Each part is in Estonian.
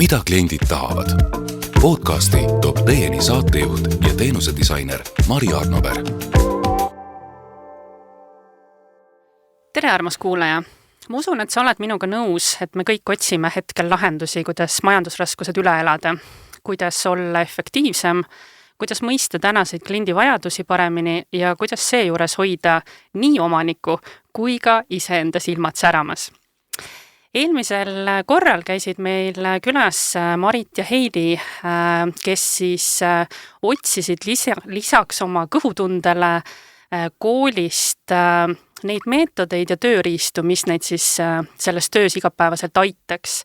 Mida kliendid tahavad? Podcasti toob teieni saatejuht ja teenusedisainer Mari Arnover. Tere, armas kuulaja! Ma usun, et sa oled minuga nõus, et me kõik otsime hetkel lahendusi, kuidas majandusraskused üle elada, kuidas olla efektiivsem, kuidas mõista tänaseid kliendi vajadusi paremini ja kuidas seejuures hoida nii omaniku kui ka iseenda silmad säramas. Eelmisel korral käisid meil külas Marit ja Heidi, kes siis otsisid lisaks oma kõhutundele koolist neid meetodeid ja tööriistu, mis neid siis selles töös igapäevaselt aitaks.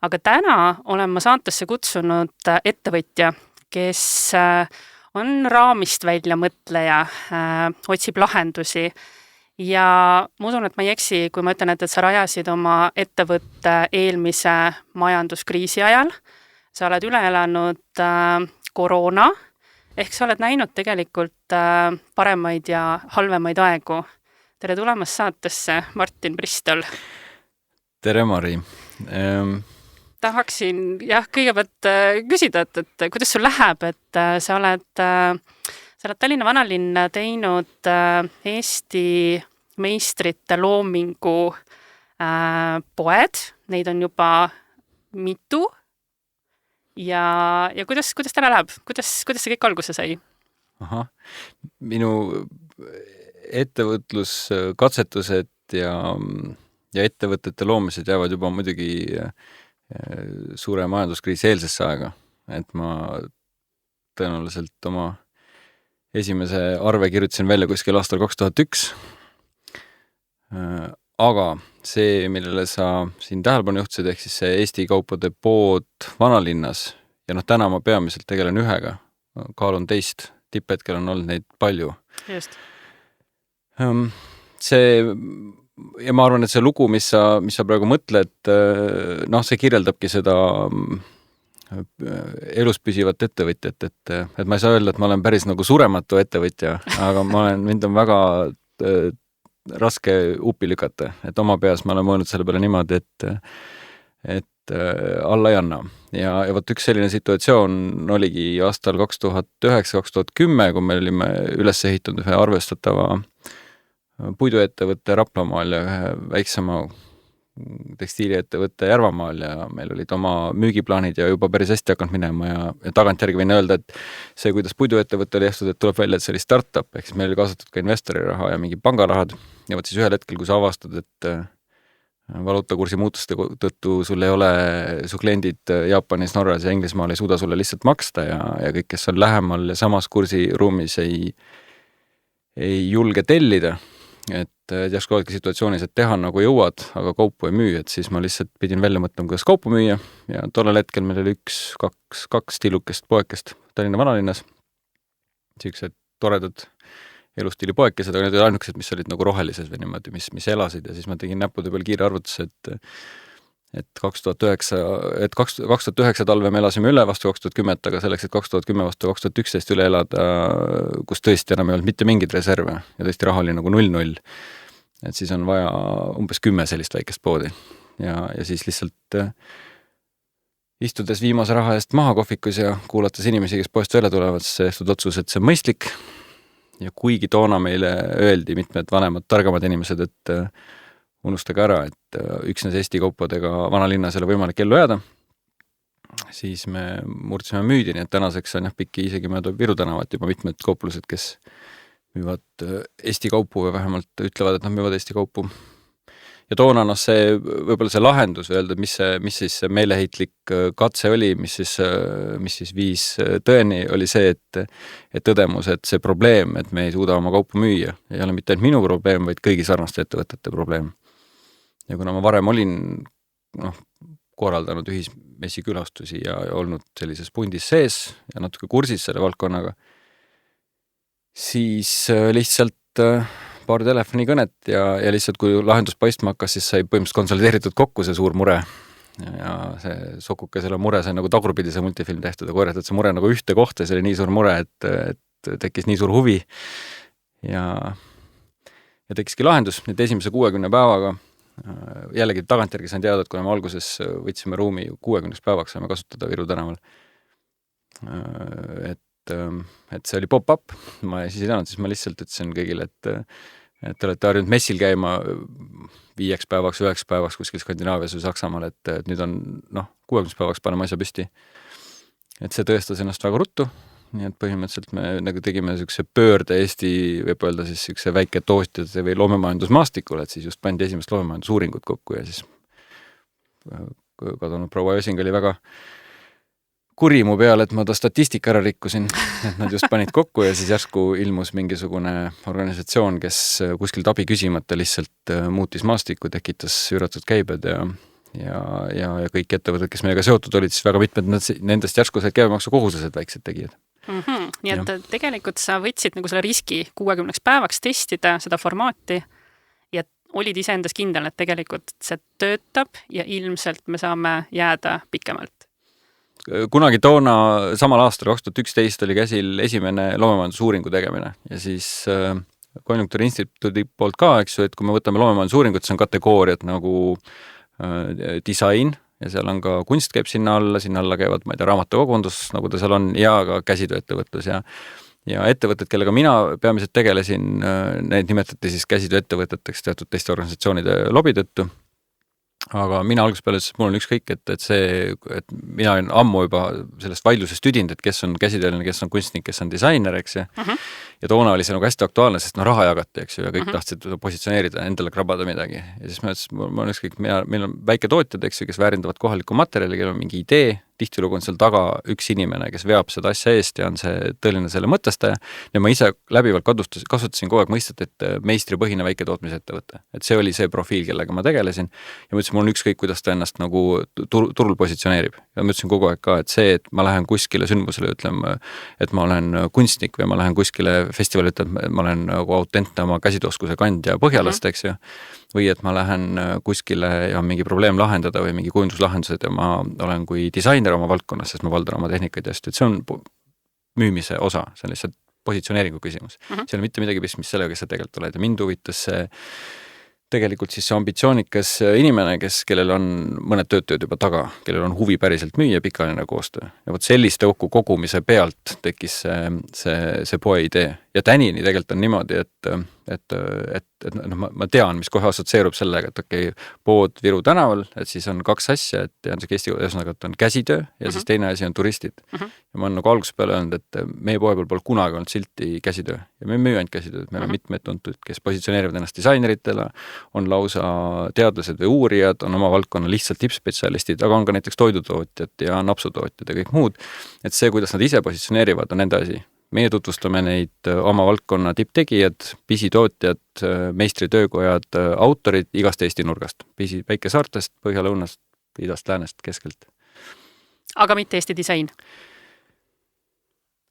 Aga täna olen ma saatesse kutsunud ettevõtja, kes on raamist välja mõtleja, otsib lahendusi. Ja ma usun, et ma ei eksi, kui ma ütlen, et sa rajasid oma ettevõtte eelmise majanduskriisi ajal. Sa oled üle elanud koroona, ehk sa oled näinud tegelikult paremaid ja halvemaid aegu. Tere tulemast saatesse, Martin Bristol. Tere, Mari. Tahaksin kõigepealt küsida, et kuidas sul läheb, et sa oled Tallinna Vanalinna teinud Eesti meistrite loomingu poed, neid on juba mitu ja kuidas täna läheb? Kuidas see kõik alguse sai? Minu ettevõtluskatsetused ja ettevõtete loomised jäävad juba muidugi suure majanduskriisi eelsesse aega, et ma tõenäoliselt oma esimese arve kirjutasin välja kuskil aastal 2001. Aga see, millele sa siin tähelepanu juhtisid, ehk siis see Eesti kaupade pood Vanalinnas, ja täna ma peamiselt tegelen ühega, kaalun teist, tipphetkel on olnud neid palju. Just. Ja ma arvan, et see lugu, mis sa praegu mõtled, see kirjeldabki seda elus püsivat ettevõtjat, et ma ei saa öelda, et ma olen päris nagu surematu ettevõtja, aga mind on väga raske upi lükata, et oma peas ma olen mõelnud selle peale niimoodi, et alla ei anna. Ja võt üks selline situatsioon oligi aastal 2009-2010, kui me olime üles ehitanud ühe arvestatava puiduettevõtte Raplamaal ja ühe väiksema tekstiiliettevõtte Järvamaal ja meil olid oma müügiplaanid ja juba päris hästi hakanud minema ja tagantjärgi võin öelda, et see, kuidas puiduettevõtte oli ehtud, et tuleb välja, et see oli startup, ehk siis meil oli kaasatud ka investori raha ja mingi pangarahad ja võt siis ühel hetkel, kui sa avastad, et valuutakursi muutuste tõttu sul ei ole, su kliendid Jaapanis, Norras ja Inglismaal ei suuda sulle lihtsalt maksta ja kõik, kes on lähemal ja samas kursiruumis ei julge tellida, et järsku oledki situatsioonis, et teha nagu jõuad, aga kaupu ei müü, et siis ma lihtsalt pidin välja mõtlema, kuidas kaupu müüa ja tollel hetkel meil oli kaks tillukest poekest Tallinna Vanalinnas, siuksed toredad elustiili poekesed, aga need olid ainukesed, mis olid nagu rohelised või niimoodi, mis elasid ja siis ma tegin näppude peal kiire arvutuse, et 2009 talve me elasime üle vastu 2010, aga selleks, et 2010 vastu 2011 üle elada, kus tõesti enam ei olnud mitte mingid reserve ja tõesti raha oli nagu 0-0, et siis on vaja umbes 10 sellist väikest poodi ja siis lihtsalt istudes viimase raha eest maha kohvikus ja kuulates inimesi, kes poest välja tulevad, siis tehtud otsus, et see on mõistlik ja kuigi toona meile öeldi mitmed vanemad, targamad inimesed, et unustage ära, et üksnes Eesti kaupadega Vanalinnas ei ole võimalik ellu jääda, siis me murdsime müüdi, nii et tänaseks on pikki isegi mööda Viru tänavat juba mitmed kauplused, kes müüvad Eesti kaupu või vähemalt ütlevad, et nad müüvad Eesti kaupu. Ja toona võib-olla see lahendus või öelda, mis siis meeleheitlik katse oli, mis siis viis tõeni, oli see, et tõdemus, et see probleem, et me ei suuda oma kaupu müüa, ei ole mitte ainult minu probleem, vaid kõigi sarnaste ettevõtete probleem. Ja kuna ma varem olin korraldanud ühismessi külastusi ja olnud sellises pundis sees ja natuke kursis selle valdkonnaga, siis lihtsalt paar telefonikõnet ja lihtsalt kui lahendus paistma hakkas, siis sai põhimõtteliselt konsolideeritud kokku see suur mure ja see Sokuke selle mure sai nagu tagurpidi see multifilm tehtud ja korjatud see mure nagu ühte kohta, see oli nii suur mure, et tekkis nii suur huvi ja tekkiski lahendus, et esimese 60 päevaga jällegi tagantjärgi sain teada, et kuna me alguses võtsime ruumi 60 päevaks, saime kasutada Viru tänaval. Et see oli pop-up, ma siis ei teadnud, siis ma lihtsalt ütlesin kõigile, et te olete harjunud messil käima 5 päevaks, 9 päevaks kuskil Skandinaavias või Saksamaal, et nüüd on 60 päevaks paneme asja püsti. Et see tõestas ennast väga ruttu, nii et põhimõtteliselt me nagu tegime niisuguse pöörde Eesti, võib öelda siis niisuguse väike tootjate või loomemajandusmaastikul, et siis just pandi esimest loomemajandusuuringut kokku ja siis kadunud proua Josing oli väga kuri mu peale, et ma ta statistika ära rikkusin, et nad just panid kokku ja siis järsku ilmus mingisugune organisatsioon, kes kuskilt abi küsimata lihtsalt muutis maastikku, tekitas üüratud käibed ja kõik ettevõtted, kes meiega seotud olid, siis väga mitmed nendest järsku said käibemaksukohuslased väiksed tegijad. Nii et tegelikult sa võtsid nagu selle riski 60 päevaks testida seda formaati ja olid ise endas kindel, et tegelikult see töötab ja ilmselt me saame jääda pikemalt. Kunagi toona samal aastal 2011 oli käsil esimene loomemajandusuuringu tegemine ja siis Konjunktuuriinstituudi poolt ka, eks ju, et kui me võtame loomemajandusuuringut, see on kategooriad nagu disain ja seal on ka kunst käib sinna alla käivad, ma ei tea, raamatukogundus, nagu ta seal on, ja ka käsitööettevõtlus ja ettevõtted, kellega mina peamiselt tegelesin, need nimetati siis käsitööettevõteteks teatud teiste organisatsioonide lobi tõttu. Aga mina alguses peale, et mul on ükskõik, et mina olen ammu juba sellest vaidlusest tüdinud, et kes on käsitööline, kes on kunstnik, kes on disainer, eks ju. Ja toona oli see nagu hästi aktuaalne, sest raha jagati, eks ju, ja kõik tahtsid positsioneerida, endale krabada midagi. Ja siis ma ütlesin, mul on ükskõik, meil on väike tootjad, eks ju, kes väärindavad kohalikku materjali, kellel on mingi idee, tihtilugu on seal taga üks inimene, kes veab seda asja eest ja on see tõeline selle mõtestaja. Ja ma ise läbivalt kasutasin kogu aeg mõistet, et meistripõhine väiketootmisettevõte. Et see oli see profiil, kellega ma tegelesin. Ja ma ütlesin, mul on ükskõik, kuidas ta ennast nagu turul positsioneerib. Ja ma ütlesin kogu aeg ka, et see, et ma lähen kuskile sündmusele, ütleme, et ma olen kunstnik või ma lähen kuskile festivali, et ma olen nagu autentne oma käsitooskuse kandja Põhjalast, eks ju. Või et ma lähen kuskile ja mingi probleem lahendada või mingi kujunduslahendused ja ma olen kui disainer oma valdkonnas, sest ma valdan oma tehnikaid ja see on müümise osa, see on lihtsalt positsioneeringu küsimus. See ei ole mitte midagi pistmist sellega, kes sa tegelikult oled ja mind huvitas see tegelikult siis see ambitsioonikas inimene, kellel on mõned töötajad juba taga, kellel on huvi päriselt müüa pikaajaline koostöö. Ja võt selliste kokku kogumise pealt tekkis see poe idee. Ja tänini tegelikult on niimoodi, et ma tean, mis kohe assotsieerub sellega, et okei, pood Viru tänaval, et siis on 2 asja, et on see Eesti ühesõnaga, et on käsitöö ja siis teine asi on turistid. Ja ma olen nagu alguses peale öelnud, et meie poe peal pole kunagi olnud silti käsitöö ja me müü ainult käsitööd, meil on mitmed tuntud, kes positsioneerivad ennast disaineritele, on lausa teadlased või uurijad, on oma valdkonna lihtsalt tippspetsialistid, aga on ka näiteks toidutootjad ja napsutootjad ja kõik muud. Et see, kuidas nad ise positsioneerivad, on nende asi. Meie tutvustame neid oma valdkonna tipptegijad, pisitootjad, meistritöökojad, autorid igast Eesti nurgast. Päikesaartest, Põhja-Lõunast, idast, läänest, keskelt. Aga mitte Eesti disain?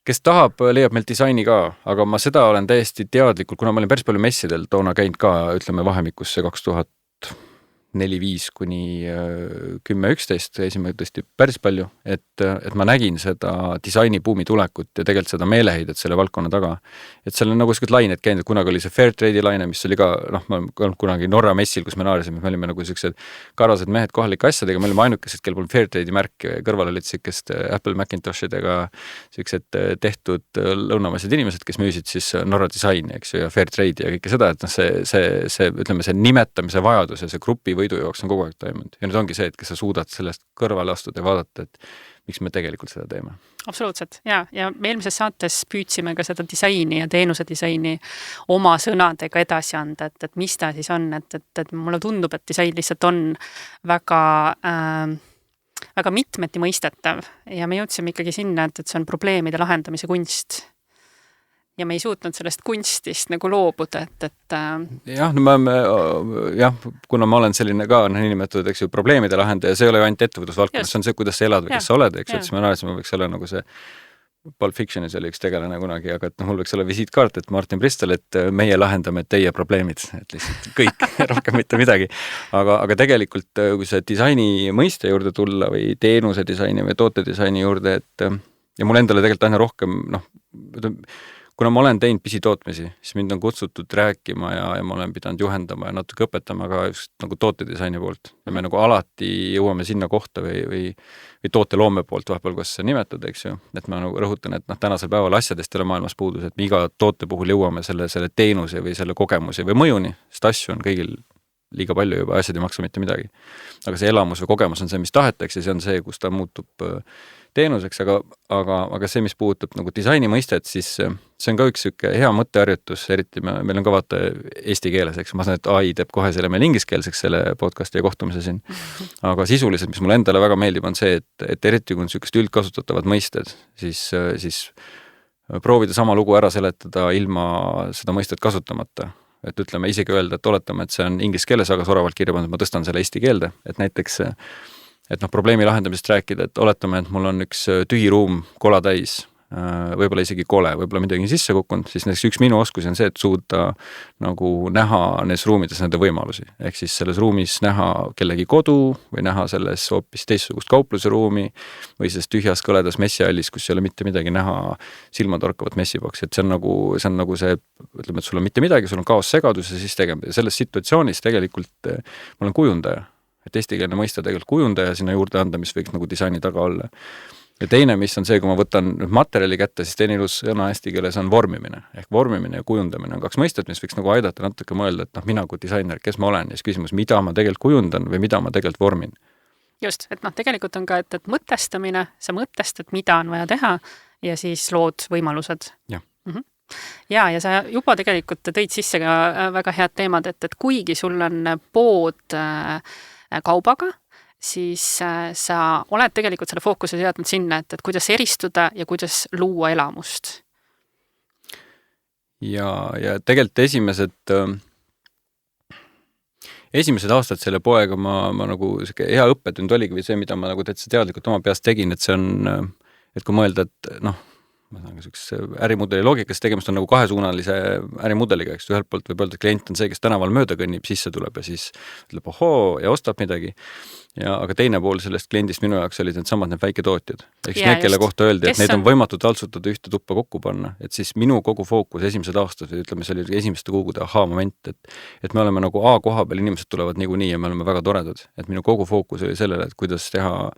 Kes tahab, leiab meilt disaini ka, aga ma seda olen täiesti teadlikult, kuna ma olen päris palju messidel toona käinud ka, ütleme vahemikus see 2004-2005 kuni 10-11 käisime tõesti päris palju, et ma nägin seda disainibuumi tulekut ja tegelikult seda meeleheidet selle valdkonna taga. Et seal on nagu sellised lained käinud, et kunagi oli see Fairtrade'i laine, mis oli ka, ma olen kunagi Norra messil, kus me naarisime, me olime nagu sellised karvased mehed kohalike asjadega, me olime ainukesed, kel polnud Fairtrade'i märk, kõrval olid sellised Apple Macintoshidega sellised tehtud lõunamaised inimesed, kes müüsid siis Norra disaini, eks ju, ja Fairtrade'i ja kõike seda, et see ütleme, see nimetamise vajadus ja see grupi võidu jooks on kogu aeg toimunud. Ja nüüd ongi see, et kes sa suudad sellest kõrvale astuda ja vaadata, et miks me tegelikult seda teeme. Absoluutselt, ja me eelmises saates püüdsime ka seda disaini ja teenuse disaini oma sõnadega edasi anda, et mis ta siis on, et mulle tundub, et disain lihtsalt on väga, väga mitmeti mõistetav ja me jõudsime ikkagi sinna, et see on probleemide lahendamise kunst. Ja me ei suutnud sellest kunstist nagu loobuda, et kuna ma olen selline ka niinimetatud, eks ju, probleemide lahendaja, see ei ole ainult ettevõtlusvaldkonnas, see on see, kuidas sa elad või kes sa oled, eks ju, et siis me naerisime, võiks olla nagu see Pulp Fictionis oli üks tegelane kunagi, aga et mul võiks olla visiitkaart, et Martin Bristol, et meie lahendame teie probleemid, et lihtsalt kõik, rohkem mitte midagi. Aga tegelikult, kui see disaini mõiste juurde tulla või teenuse disaini või tootedisaini juurde, et ja mul endale tegelikult aina rohkem, kuna ma olen teinud pisitootmisi, siis mind on kutsutud rääkima ja ma olen pidanud juhendama ja natuke õpetama ka just nagu tootedisaini poolt. Ja me nagu alati jõuame sinna kohta või tooteloome poolt vahepeal, kuidas sa nimetad, eks ju. Et ma nagu rõhutan, et tänasel päeval asjadest ei ole maailmas puudus, et me iga toote puhul jõuame selle teenuse või selle kogemuse või mõjuni, sest asju on kõigil liiga palju juba, asjad ei maksa mitte midagi. Aga see elamus või kogemus on see, mis tahetakse, see on see, kus ta muutub teenuseks, aga see, mis puudutab nagu disaini mõistet, siis see on ka üks hea mõtteharjutus, eriti meil on ka vaata eesti keeles, eks ma saan, et AI teeb kohe selle meil ingliskeelseks selle podcasti ja kohtumise siin. Aga sisuliselt, mis mulle endale väga meeldib, on see, et eriti kui on niisugust üldkasutatavad mõisted, siis proovida sama lugu ära seletada ilma seda mõistet kasutamata. Et ütleme isegi öelda, et oletame, et see on inglise keeles väga soravalt kirja pandud, ma tõstan selle eesti keelde, et näiteks probleemi lahendamisest rääkida, et oletame, et mul on üks tühi ruum kola täis, võib-olla isegi kole, võib-olla midagi sisse kukkunud, siis näiteks üks minu oskusi on see, et suuda nagu näha neis ruumides nende võimalusi. Ehk siis selles ruumis näha kellegi kodu või näha selles hoopis teistsugust kaupluseruumi või selles tühjas kõledas messihallis, kus ei ole mitte midagi näha silmatorkavat messiboksi. Et see on nagu see, ütleme, et sul on mitte midagi, sul on kaos segadus ja siis tegema. Ja selles situatsioonis tegelikult ma olen kujundaja. Et eestikeelne mõista tegelikult kujundaja sinna juurde anda, mis võiks nagu disaini taga olla. Ja teine, mis on see, kui ma võtan materjali kätte, siis teine ilus sõna eesti keeles on vormimine. Ehk vormimine ja kujundamine on kaks mõistet, mis võiks nagu aidata natuke mõelda, et mina kui disainer, kes ma olen, ja siis küsimus, mida ma tegelikult kujundan või mida ma tegelikult vormin. Just, et tegelikult on ka, et mõtestamine, sa mõtestad, mida on vaja teha ja siis lood võimalused. Ja. Ja sa juba tegelikult tõid sisse ka väga head teemad, et kuigi sul on pood kaubaga, siis sa oled tegelikult selle fookuse seadnud sinna, et kuidas eristuda ja kuidas luua elamust. Ja tegelikult esimesed aastad selle poega ma nagu hea õppetund oligi või see, mida ma nagu täitsa teadlikult oma peast tegin, et see on, et kui mõelda, et ma saan ka ärimudeli loogikas tegemist on nagu kahesuunalise ärimudeliga, eks ühelt poolt võib öelda, et klient on see, kes tänaval mööda kõnnib, sisse tuleb ja siis ütleb ohoo ja ostab midagi. Aga teine pool sellest kliendist minu jaoks olid need väiketootjad. Eks need, kelle kohta öeldi, et neid on võimatu taltsutada ühte tuppa kokku panna. Et siis minu kogu fookus esimesed aastad, ütleme, see oli esimeste kuugude moment, et me oleme nagu A koha peal, inimesed tulevad niikuinii ja me oleme väga toredad. Et minu kogu fookus oli sellele, et kuidas teha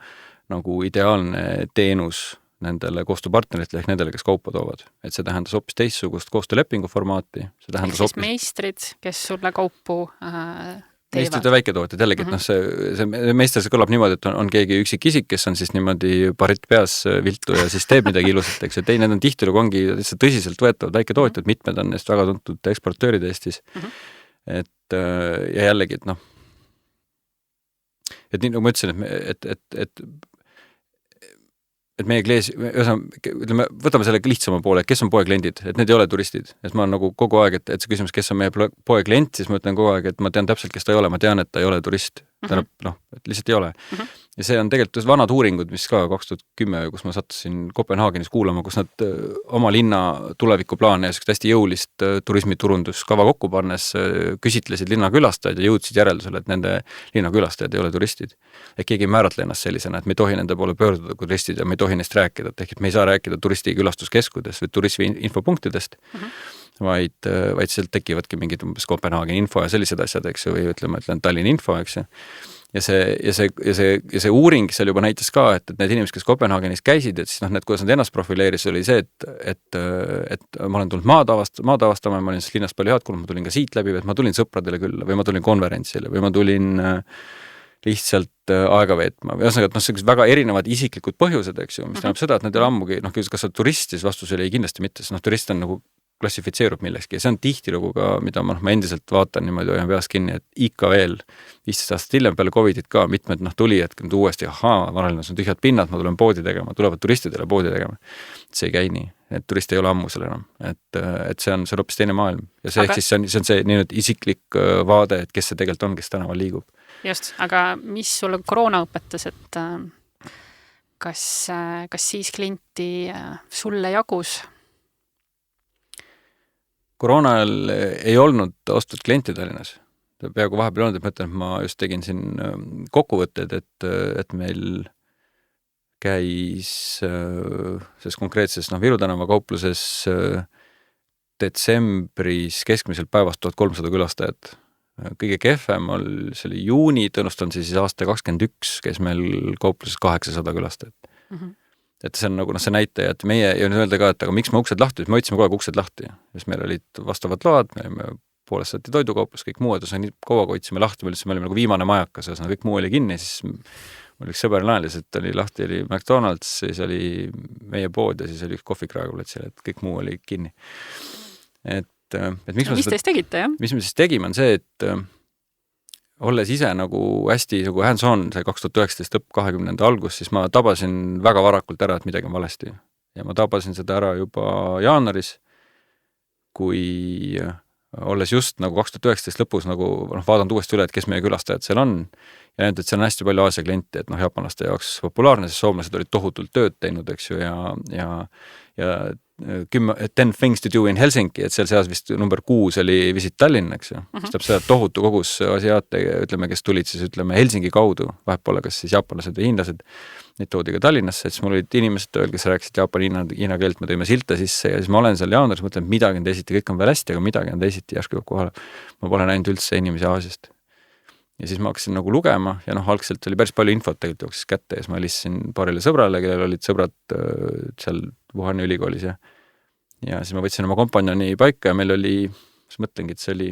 nagu ideaalne teenus nendele koostööpartneritele ehk nendele, kes kaupa toovad. Et see tähendas hoopis teistsugust koostöölepingu formaati. See tähendas hoopis meistrid, kes sulle kaupu meistrid ja väiketootjad, jällegi, et see meister see kõlab niimoodi, et on keegi üksik isik, kes on siis niimoodi paritt peas viltu ja siis teeb midagi ilusat, eks. Et need on tihtilugu ongi tõsiselt võetavad väiketootjad, mitmed on neist väga tuntud eksportöörid Eestis. Et ja jällegi, et nii nagu ma ütlesin, et meie kliendid, ütleme, võtame selle lihtsama poole, kes on poe kliendid, et need ei ole turistid. Et ma olen nagu kogu aeg, et see küsimus, kes on meie poe klient, siis ma ütlen kogu aeg, et ma tean täpselt, kes ta ei ole, ma tean, et ta ei ole turist. Et lihtsalt ei ole. Ja see on tegelikult vanad uuringud, mis ka 2010, kus ma sattusin Kopenhaagenis kuulama, kus nad oma linna tulevikuplaane ja hästi jõulist turismiturunduskava kokku pannes küsitlesid linnakülastajad ja jõudsid järeldusele, et nende linnakülastajad ei ole turistid. Et keegi ei määratle ennast sellisena, et me ei tohi nende poole pöörduda kui turistid ja me ei tohi neist rääkida. Ehk et me ei saa rääkida turistikülastuskeskudest või turismi infopunktidest, vaid sealt tekivadki mingid umbes Kopenhaageni info ja sellised asjad, eks ju, või ütleme Tallinna info, eks ju. Ja see uuring seal juba näitas ka, et need inimesed, kes Kopenhaagenis käisid, et siis need, kuidas nad ennast profileeris, oli see, et ma olen tulnud maad avastama, ma olin siis linnast palju head kuulnud, ma tulin ka siit läbi, et ma tulin sõpradele külla või ma tulin konverentsile või ma tulin lihtsalt aega veetma. Ühesõnaga, et väga erinevad isiklikud põhjused, eks ju, mis tähendab seda, et need ei ole ammugi, kas sa turist, siis vastus oli kindlasti mitte, sest turist on nagu klassifitseerub millekski ja see on tihtilugu ka, mida ma endiselt vaatan niimoodi, hoian peas kinni, et ikka veel 15 aastat hiljem peale Covidit ka mitmed tuli, et nüüd uuesti, Vanalinnas on tühjad pinnad, ma tulen poodi tegema, tulevad turistidele poodi tegema. See ei käi nii, et turist ei ole ammu selle enam, et see on hoopis teine maailm ja see, siis see on see nii isiklik vaade, et kes see tegelikult on, kes tänaval liigub. Just, aga mis sulle koroona õpetas, et kas siis klienti sulle jagus? Koroona ajal ei olnud ostud klienti Tallinnas. Peaaegu vahepeal olnud, et ma ütlen, et ma just tegin siin kokkuvõtted, et meil käis selles konkreetses Viru tänava kaupluses detsembris keskmiselt päevast 1300 külastajat. Kõige kehvem see oli juuni, tõenustan siis aasta 2021, käis meil kaupluses 800 külastajat. Et see on nagu see näitaja, et meie, ja nüüd öelda ka, et aga miks me uksed lahti, me hoidsime kogu aeg uksed lahti, sest meil olid vastavad load, me olime poolest saati toidukauplus, kõik muud, nii kogu aeg hoidsime lahti, me olime nagu viimane majakas, kõik muu oli kinni, siis mul üks sõber naelis, et oli lahti, oli McDonald's, siis oli meie pood ja siis oli üks kohvik Raekoja, et kõik muu oli kinni. Et miks mis teist tegite, jah? Mis me siis tegime, on see, et olles ise nagu hästi nagu hands-on see 2019 lõpp 20. algus, siis ma tabasin väga varakult ära, et midagi on valesti. Ja ma tabasin seda ära juba jaanuaris, kui olles just nagu 2019 lõpus nagu vaadanud uuesti üle, et kes meie külastajad seal on ja näinud, et seal on hästi palju Aasia klienti, et japanlaste jaoks populaarne, sest soomlased olid tohutult tööd teinud, eks ju, ja 10 things to do in Helsinki, et seal seas vist number 6 oli visit Tallinn, eks ju. Siis tähendab seda tohutu kogus asiaate, ütleme, kes tulid siis, ütleme, Helsingi kaudu, vahet pole, kas siis jaapanlased või hiinlased, neid toodi ka Tallinnasse, et siis mul olid inimesed, kes rääkisid Jaapani-Hiina keelt, me tõime silte sisse ja siis ma olen seal jaanuaris, mõtlen, midagi on teisiti, kõik on veel hästi, aga midagi on teisiti, järsku kohale. Ma pole näinud üldse inimesi Aasiast. Ja siis ma hakkasin nagu lugema ja algselt oli päris palju infot tegelikult jooksis kätte ja siis ma helistasin paarile sõbrale, kellel olid sõbrad seal Wuhani ülikoolis ja siis ma võtsin oma kompanjoni paika ja meil oli, mis mõtlengi, et see oli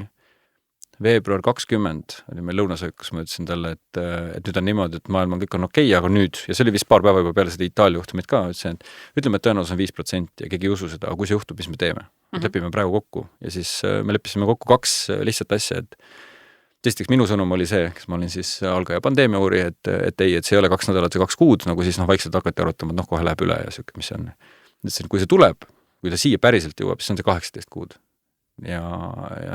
veebruar 20, oli meil lõunasöök, kus ma ütlesin talle, et nüüd on niimoodi, et maailm on kõik on okei, aga nüüd, ja see oli vist paar päeva juba peale seda Itaalia juhtumit ka, ütlesin, et ütleme, et tõenäosus on 5% ja keegi ei usu seda, aga kui see juhtub, mis me teeme? Lepime praegu kokku ja siis me leppisime kokku 2 lihtsat asja, et esiteks minu sõnum oli see, kes ma olin siis algaja pandeemia uuri, et ei, et see ei ole 2 nädalat või 2 kuud, nagu siis vaikselt hakati arutama, et kohe läheb üle ja siuke, mis see on. Ütlesin, kui see tuleb, kui ta siia päriselt jõuab, siis on see 18 kuud. Ja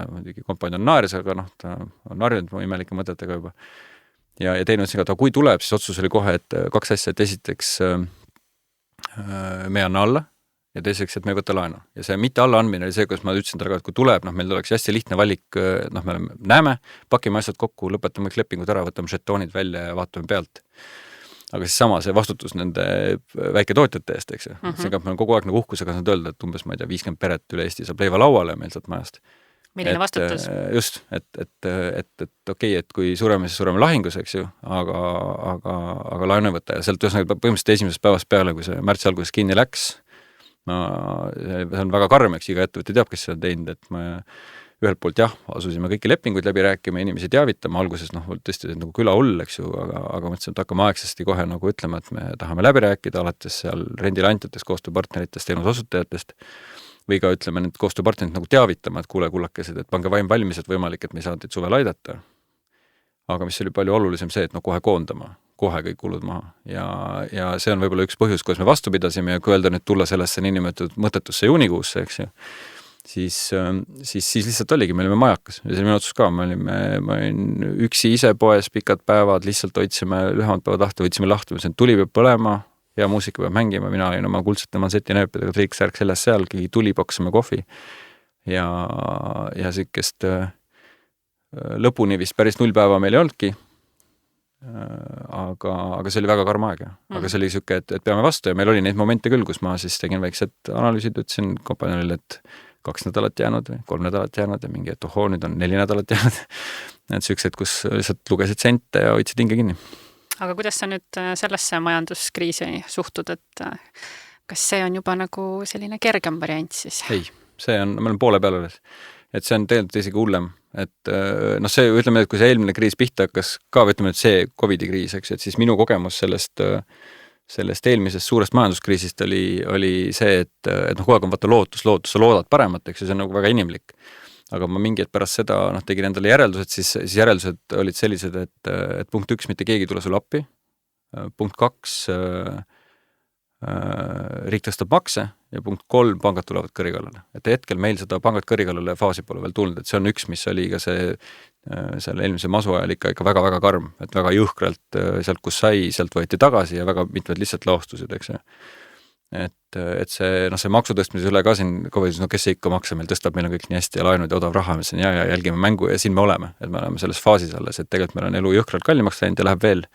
muidugi kompanii on naeris, aga ta on harjunud mu imelike mõtetega juba. Ja teine ütlesin ka, et kui tuleb, siis otsus oli kohe, et 2 asja, et esiteks me anna alla ja teiseks, et me ei võta laenu. Ja see mitte alla andmine oli see, kus ma ütlesin talle ka, et kui tuleb, meil oleks hästi lihtne valik, me näeme, pakime asjad kokku, lõpetame lepingud ära, võtame žetoonid välja ja vaatame pealt. Aga siis sama see vastutus nende väiketootjate eest, eks ju. Seega me kogu aeg nagu uhkusega saanud öelda, et umbes, ma ei tea, 50 peret üle Eesti saab leiva lauale meil sealt majast. Milline vastutus? Just, et okei, et kui sureme, siis sureme lahingus, eks ju, aga laenu ei võta ja sealt põhimõtteliselt esimesest päevast peale, kui see märtsi alguses kinni läks, see on väga karm, eks iga ettevõte teab, kes seda teinud, et me ühelt poolt jah, asusime kõiki lepinguid läbi rääkima, inimesi teavitama, alguses tõesti nagu küla hull, eks ju, aga mõtlesin, et hakkame aegsasti kohe nagu ütlema, et me tahame läbi rääkida alates seal rendilantjatest, koostööpartneritest, teenusosutajatest või ka ütleme need koostööpartnerid nagu teavitama, et kuule kullakesed, et pange vaim valmis, et võimalik, et me ei saa teid suvel aidata. Aga mis oli palju olulisem see, et kohe koondama, kohe kõik kulud maha ja see on võib-olla üks põhjus, kuidas me vastu pidasime ja kui öelda nüüd tulla sellesse niinimetatud mõttetusse juunikuusse, eks ju, siis lihtsalt oligi, me olime majakas ja see oli minu otsus ka, ma olin üksi ise poes pikad päevad, lihtsalt hoidsime lühemad päevad lahti, võtsime lahti, ma ütlesin, et tuli peab põlema, hea muusika peab mängima, mina olin oma kuldsete manseti nööpidega, triiksärk selles seal, keegi tuli, paksime kohvi ja siukest lõpuni vist päris 0 päeva meil ei olnudki, aga see oli väga karm aeg, aga see oli siuke, et peame vastu ja meil oli neid momente küll, kus ma siis tegin väiksed analüüsid, ütlesin kompanjonile, et 2 nädalat jäänud või 3 nädalat jäänud ja mingi, et ohoo, nüüd on 4 nädalat jäänud. Need siuksed, kus lihtsalt lugesid sente ja hoidsid hinge kinni. Aga kuidas sa nüüd sellesse majanduskriisi suhtud, et kas see on juba nagu selline kergem variant siis? Ei, see on, ma olen poole peal alles. Et see on tegelikult isegi hullem, et see, ütleme, et kui see eelmine kriis pihta hakkas ka, ütleme, et see COVID-i kriis, eks, et siis minu kogemus sellest eelmisest suurest majanduskriisist oli see, et kogu aeg on vaata lootus, sa loodad paremat, eks, see on nagu väga inimlik. Aga ma mingi hetk pärast seda tegin endale järeldused, siis järeldused olid sellised, et punkt 1, mitte keegi ei tule sulle appi, punkt 2, riik tõstab makse ja punkt 3, pangad tulevad kõrikallale. Et hetkel meil seda pangad kõrikallale faasi pole veel tulnud, et see on üks, mis oli ka selle eelmise masu ajal ikka väga-väga karm, et väga jõhkralt sealt, kus sai, sealt võeti tagasi ja väga mitmed lihtsalt laostusid, eks ju. Et see maksutõstmise üle ka siin COVID-is, kes see ikka maksa meil tõstab, meil on kõik nii hästi ja laenud ja odav raha, mis on ja jälgime mängu ja siin me oleme, et me oleme selles faasis alles, et tegelikult meil on elu jõhkralt kallimaks läinud ja läheb veel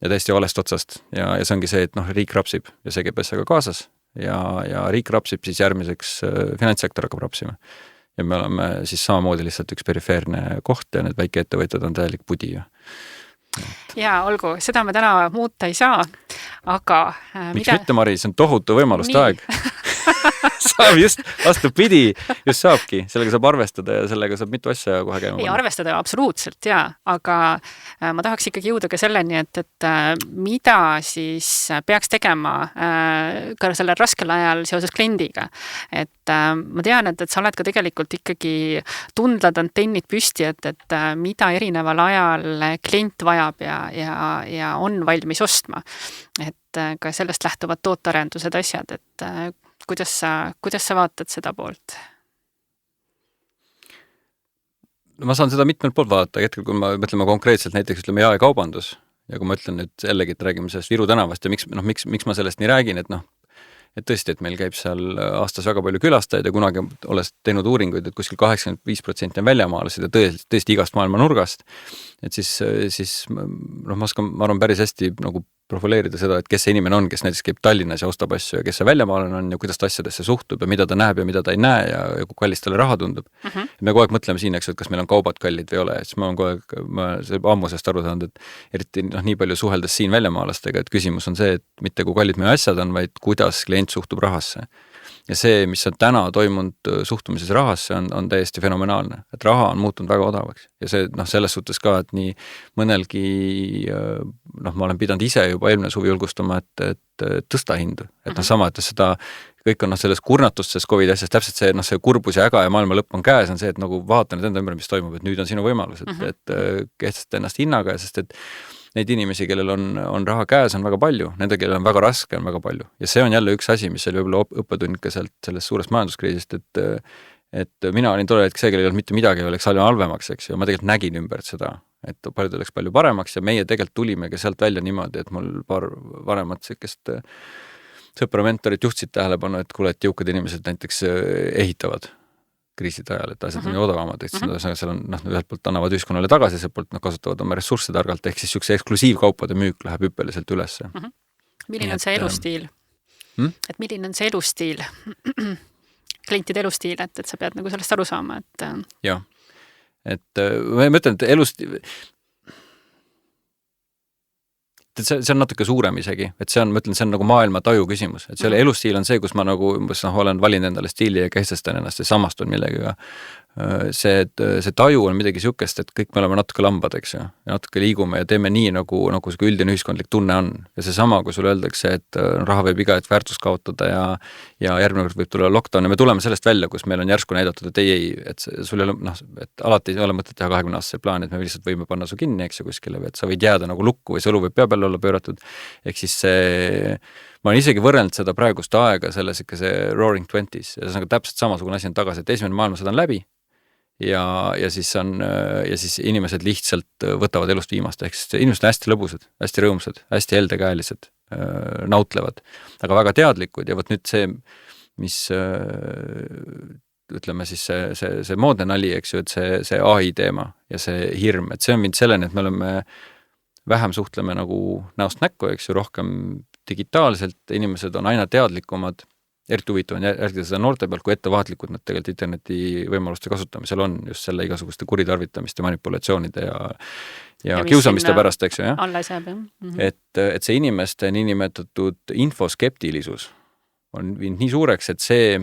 ja täiesti valest otsast ja see ongi see, et riik rapsib ja see käib asjaga kaasas ja riik rapsib, siis järgmiseks finantssektor hakkab rapsima. Ja me oleme siis samamoodi lihtsalt üks perifeerne koht ja need väikeettevõtjad on täielik pudi. Jaa, olgu, seda me täna muuta ei saa, aga miks mitte, Mari, see on tohutu võimaluste aeg. Saab just vastupidi, just saabki, sellega saab arvestada ja sellega saab mitu asja kohe käima. Ei, arvestada absoluutselt, jaa, aga ma tahaks ikkagi jõuda ka selleni, et mida siis peaks tegema ka sellel raskel ajal seoses kliendiga. Et ma tean, et sa oled ka tegelikult ikkagi tundlad antennid püsti, et mida erineval ajal klient vajab ja on valmis ostma. Et ka sellest lähtuvad tootearendused asjad, et kuidas sa vaatad seda poolt? Ma saan seda mitmelt poolt vaadata, hetkel kui me mõtleme konkreetselt näiteks jaekaubandus ja kui ma ütlen nüüd jällegi, et räägime sellest Viru tänavast ja miks ma sellest nii räägin, et tõesti, et meil käib seal aastas väga palju külastajaid ja kunagi olles teinud uuringuid, et kuskil 85% on väljamaalased ja tõesti igast maailma nurgast, et siis ma arvan päris hästi nagu profileerida seda, et kes see inimene on, kes näiteks käib Tallinnas ja ostab asju ja kes see väljamaalane on ja kuidas ta asjadesse suhtub ja mida ta näeb ja mida ta ei näe ja kui kallis talle raha tundub. Me kogu aeg mõtleme siin, eks, et kas meil on kaubad kallid või ole, et siis ma olen kogu aeg ammusest aru saanud, et eriti nii palju suheldes siin väljamaalastega, et küsimus on see, et mitte kui kallid meie asjad on, vaid kuidas klient suhtub rahasse. Ja see, mis on täna toimunud suhtumises rahasse, on täiesti fenomenaalne. Et raha on muutunud väga odavaks. Ja see, selles suhtes ka, et nii mõnelgi, ma olen pidanud ise juba eelmine suvi julgustama, et tõsta hindu. Et sama, et seda kõik on selles kurnatustes COVID asjast, täpselt see kurbus ja äga ja maailma lõpp on käes, on see, et nagu vaata nüüd enda ümber, mis toimub, et nüüd on sinu võimalus, et kehtestada ennast hinnaga, sest et neid inimesi, kellel on raha käes, on väga palju, nende, kellel on väga raske, on väga palju. Ja see on jälle üks asi, mis oli võib-olla õppetund ka sellest suurest majanduskriisist, et mina olin tolle hetk see, kellel mitte midagi oleks halvemaks, eks ju, ma tegelikult nägin ümber seda, et paljud oleks palju paremaks ja meie tegelikult tulimegi sealt välja niimoodi, et mul paar vanemat sellist sõpra mentorit juhtsid tähelepanu, et kuule, et jõukad inimesed näiteks ehitavad kriiside ajal, et asjad on nii odavamad, et seal on, ühelt poolt annavad ühiskonnale tagasi, see poolt kasutavad oma ressursse targalt, ehk siis üks eksklusiivkaupade müük läheb hüppeliselt ülesse. Milline on see elustiil? Et milline on see elustiil? Klientide elustiil, et sa pead nagu sellest aru saama, et... Jah, et ma mõtlen, et elustiil... See on natuke suurem isegi, et see on, ma ütlen, see on nagu maailma taju küsimus, et selle elustiil on see, kus ma nagu olen valinud endale stiili ja kehtestan ennast ja samastun millegagi. See taju on midagi sihukest, et kõik me oleme natuke lambad, eks ju, ja natuke liigume ja teeme nii, nagu see üldine ühiskondlik tunne on. Ja see sama, kui sulle öeldakse, et raha võib iga hetk väärtust kaotada ja järgmine kord võib tulla lockdown ja me tuleme sellest välja, kus meil on järsku näidatud, et ei, et sul ei ole, et alati ei ole mõtet teha 20-aastase plaani, et me lihtsalt võime panna su kinni, eks ju, kuskile, et sa võid jääda nagu lukku või sõlu võib pea peale olla pööratud. Ehk siis ma olen isegi võrrelnud seda praegust aega selles ikka see Roaring Twenties ja see on täpselt samasugune asi on tagasi, et esimene maailmasõda on läbi ja siis inimesed lihtsalt võtavad elust viimast, ehk siis inimesed on hästi lõbusad, hästi rõõmsad, hästi heldekäelised, nautlevad, aga väga teadlikud ja võt nüüd see, mis ütleme siis see moodne nali, eks ju, et see AI teema ja see hirm, et see on mind selleni, et me oleme vähem suhtleme nagu näost näkku, eks ju, rohkem digitaalselt, inimesed on aina teadlikumad, eriti huvitav on järgida seda noorte pealt, kui ettevaatlikud nad tegelikult interneti võimaluste kasutamisel on just selle igasuguste kuritarvitamiste, manipulatsioonide ja kiusamiste pärast, eks ju, jah? Alles jääb, jah. Et see inimeste niinimetatud infoskeptilisus on viinud nii suureks, et see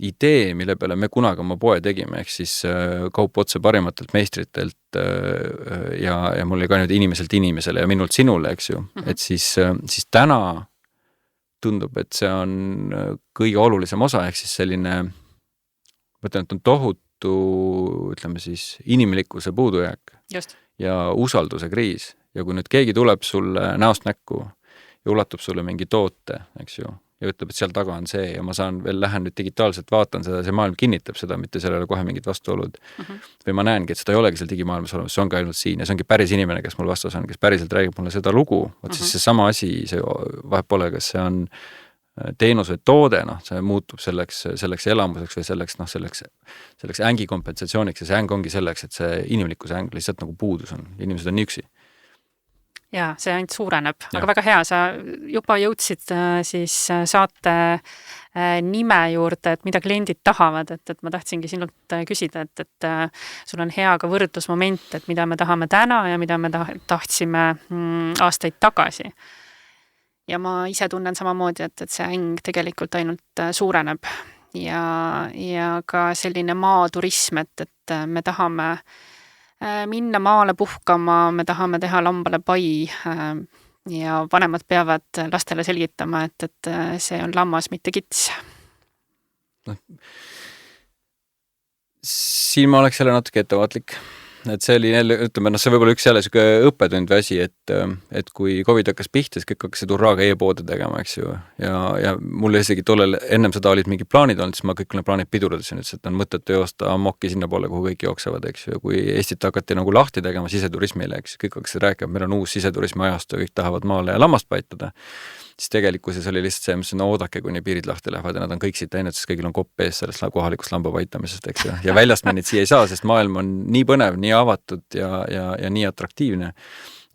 idee, mille peale me kunagi oma poe tegime, ehk siis kaup otse parimatelt meistritelt ja mul oli ka nüüd inimeselt inimesele ja minult sinule, eks ju, et siis täna tundub, et see on kõige olulisem osa, ehk siis selline, mõtlen, et on tohutu, ütleme siis, inimlikkuse puudujääk ja usalduse kriis. Ja kui nüüd keegi tuleb sulle näost näkku ja ulatub sulle mingi toote, eks ju, ja ütleb, et seal taga on see ja ma lähen nüüd digitaalselt, vaatan seda, see maailm kinnitab seda, mitte sellele kohe mingid vastuolud. Või ma näengi, et seda ei olegi seal digimaailmas olemas, see on ka ainult siin ja see ongi päris inimene, kes mul vastas on, kes päriselt räägib mulle seda lugu, siis see sama asi, see vahet pole, kas see on teenus või toode, see muutub selleks elamuseks või selleks ängi kompensatsiooniks ja see äng ongi selleks, et see inimlikkuse äng lihtsalt nagu puudus on, inimesed on nii üksi. Jaa, see ainult suureneb, aga väga hea, sa juba jõudsid siis saate nime juurde, et mida kliendid tahavad, et ma tahtsingi sinult küsida, et sul on hea ka võrdlusmoment, et mida me tahame täna ja mida me tahtsime aastaid tagasi. Ja ma ise tunnen samamoodi, et see äng tegelikult ainult suureneb ja ka selline maaturism, et me tahame minna maale puhkama, me tahame teha lambale pai ja vanemad peavad lastele selgitama, et see on lammas, mitte kits. Siin ma oleks jälle natuke ettevaatlik. Et see oli jälle, ütleme, see võib olla üks jälle siuke õppetund või asi, et kui COVID hakkas pihta, siis kõik hakkasid urraaga e-poode tegema, eks ju. Ja mulle isegi tollel ennem seda olid mingid plaanid olnud, siis ma kõik need plaanid pidurdasin, et on mõttetu joosta amokki sinna poole, kuhu kõik jooksavad, eks ju. Kui Eestit hakati nagu lahti tegema siseturismile, eks kõik hakkasid rääkima, meil on uus siseturismi ajastu ja kõik tahavad maale ja lammast paitada. Siis tegelikkuses oli lihtsalt see, mis on oodake, kuni piirid lahti lähevad ja nad on kõik siit teinud, sest kõigil on kopp ees sellest kohalikust lamba paitamisest, eks ju. Ja väljast me neid siia ei saa, sest maailm on nii põnev, nii avatud ja nii atraktiivne,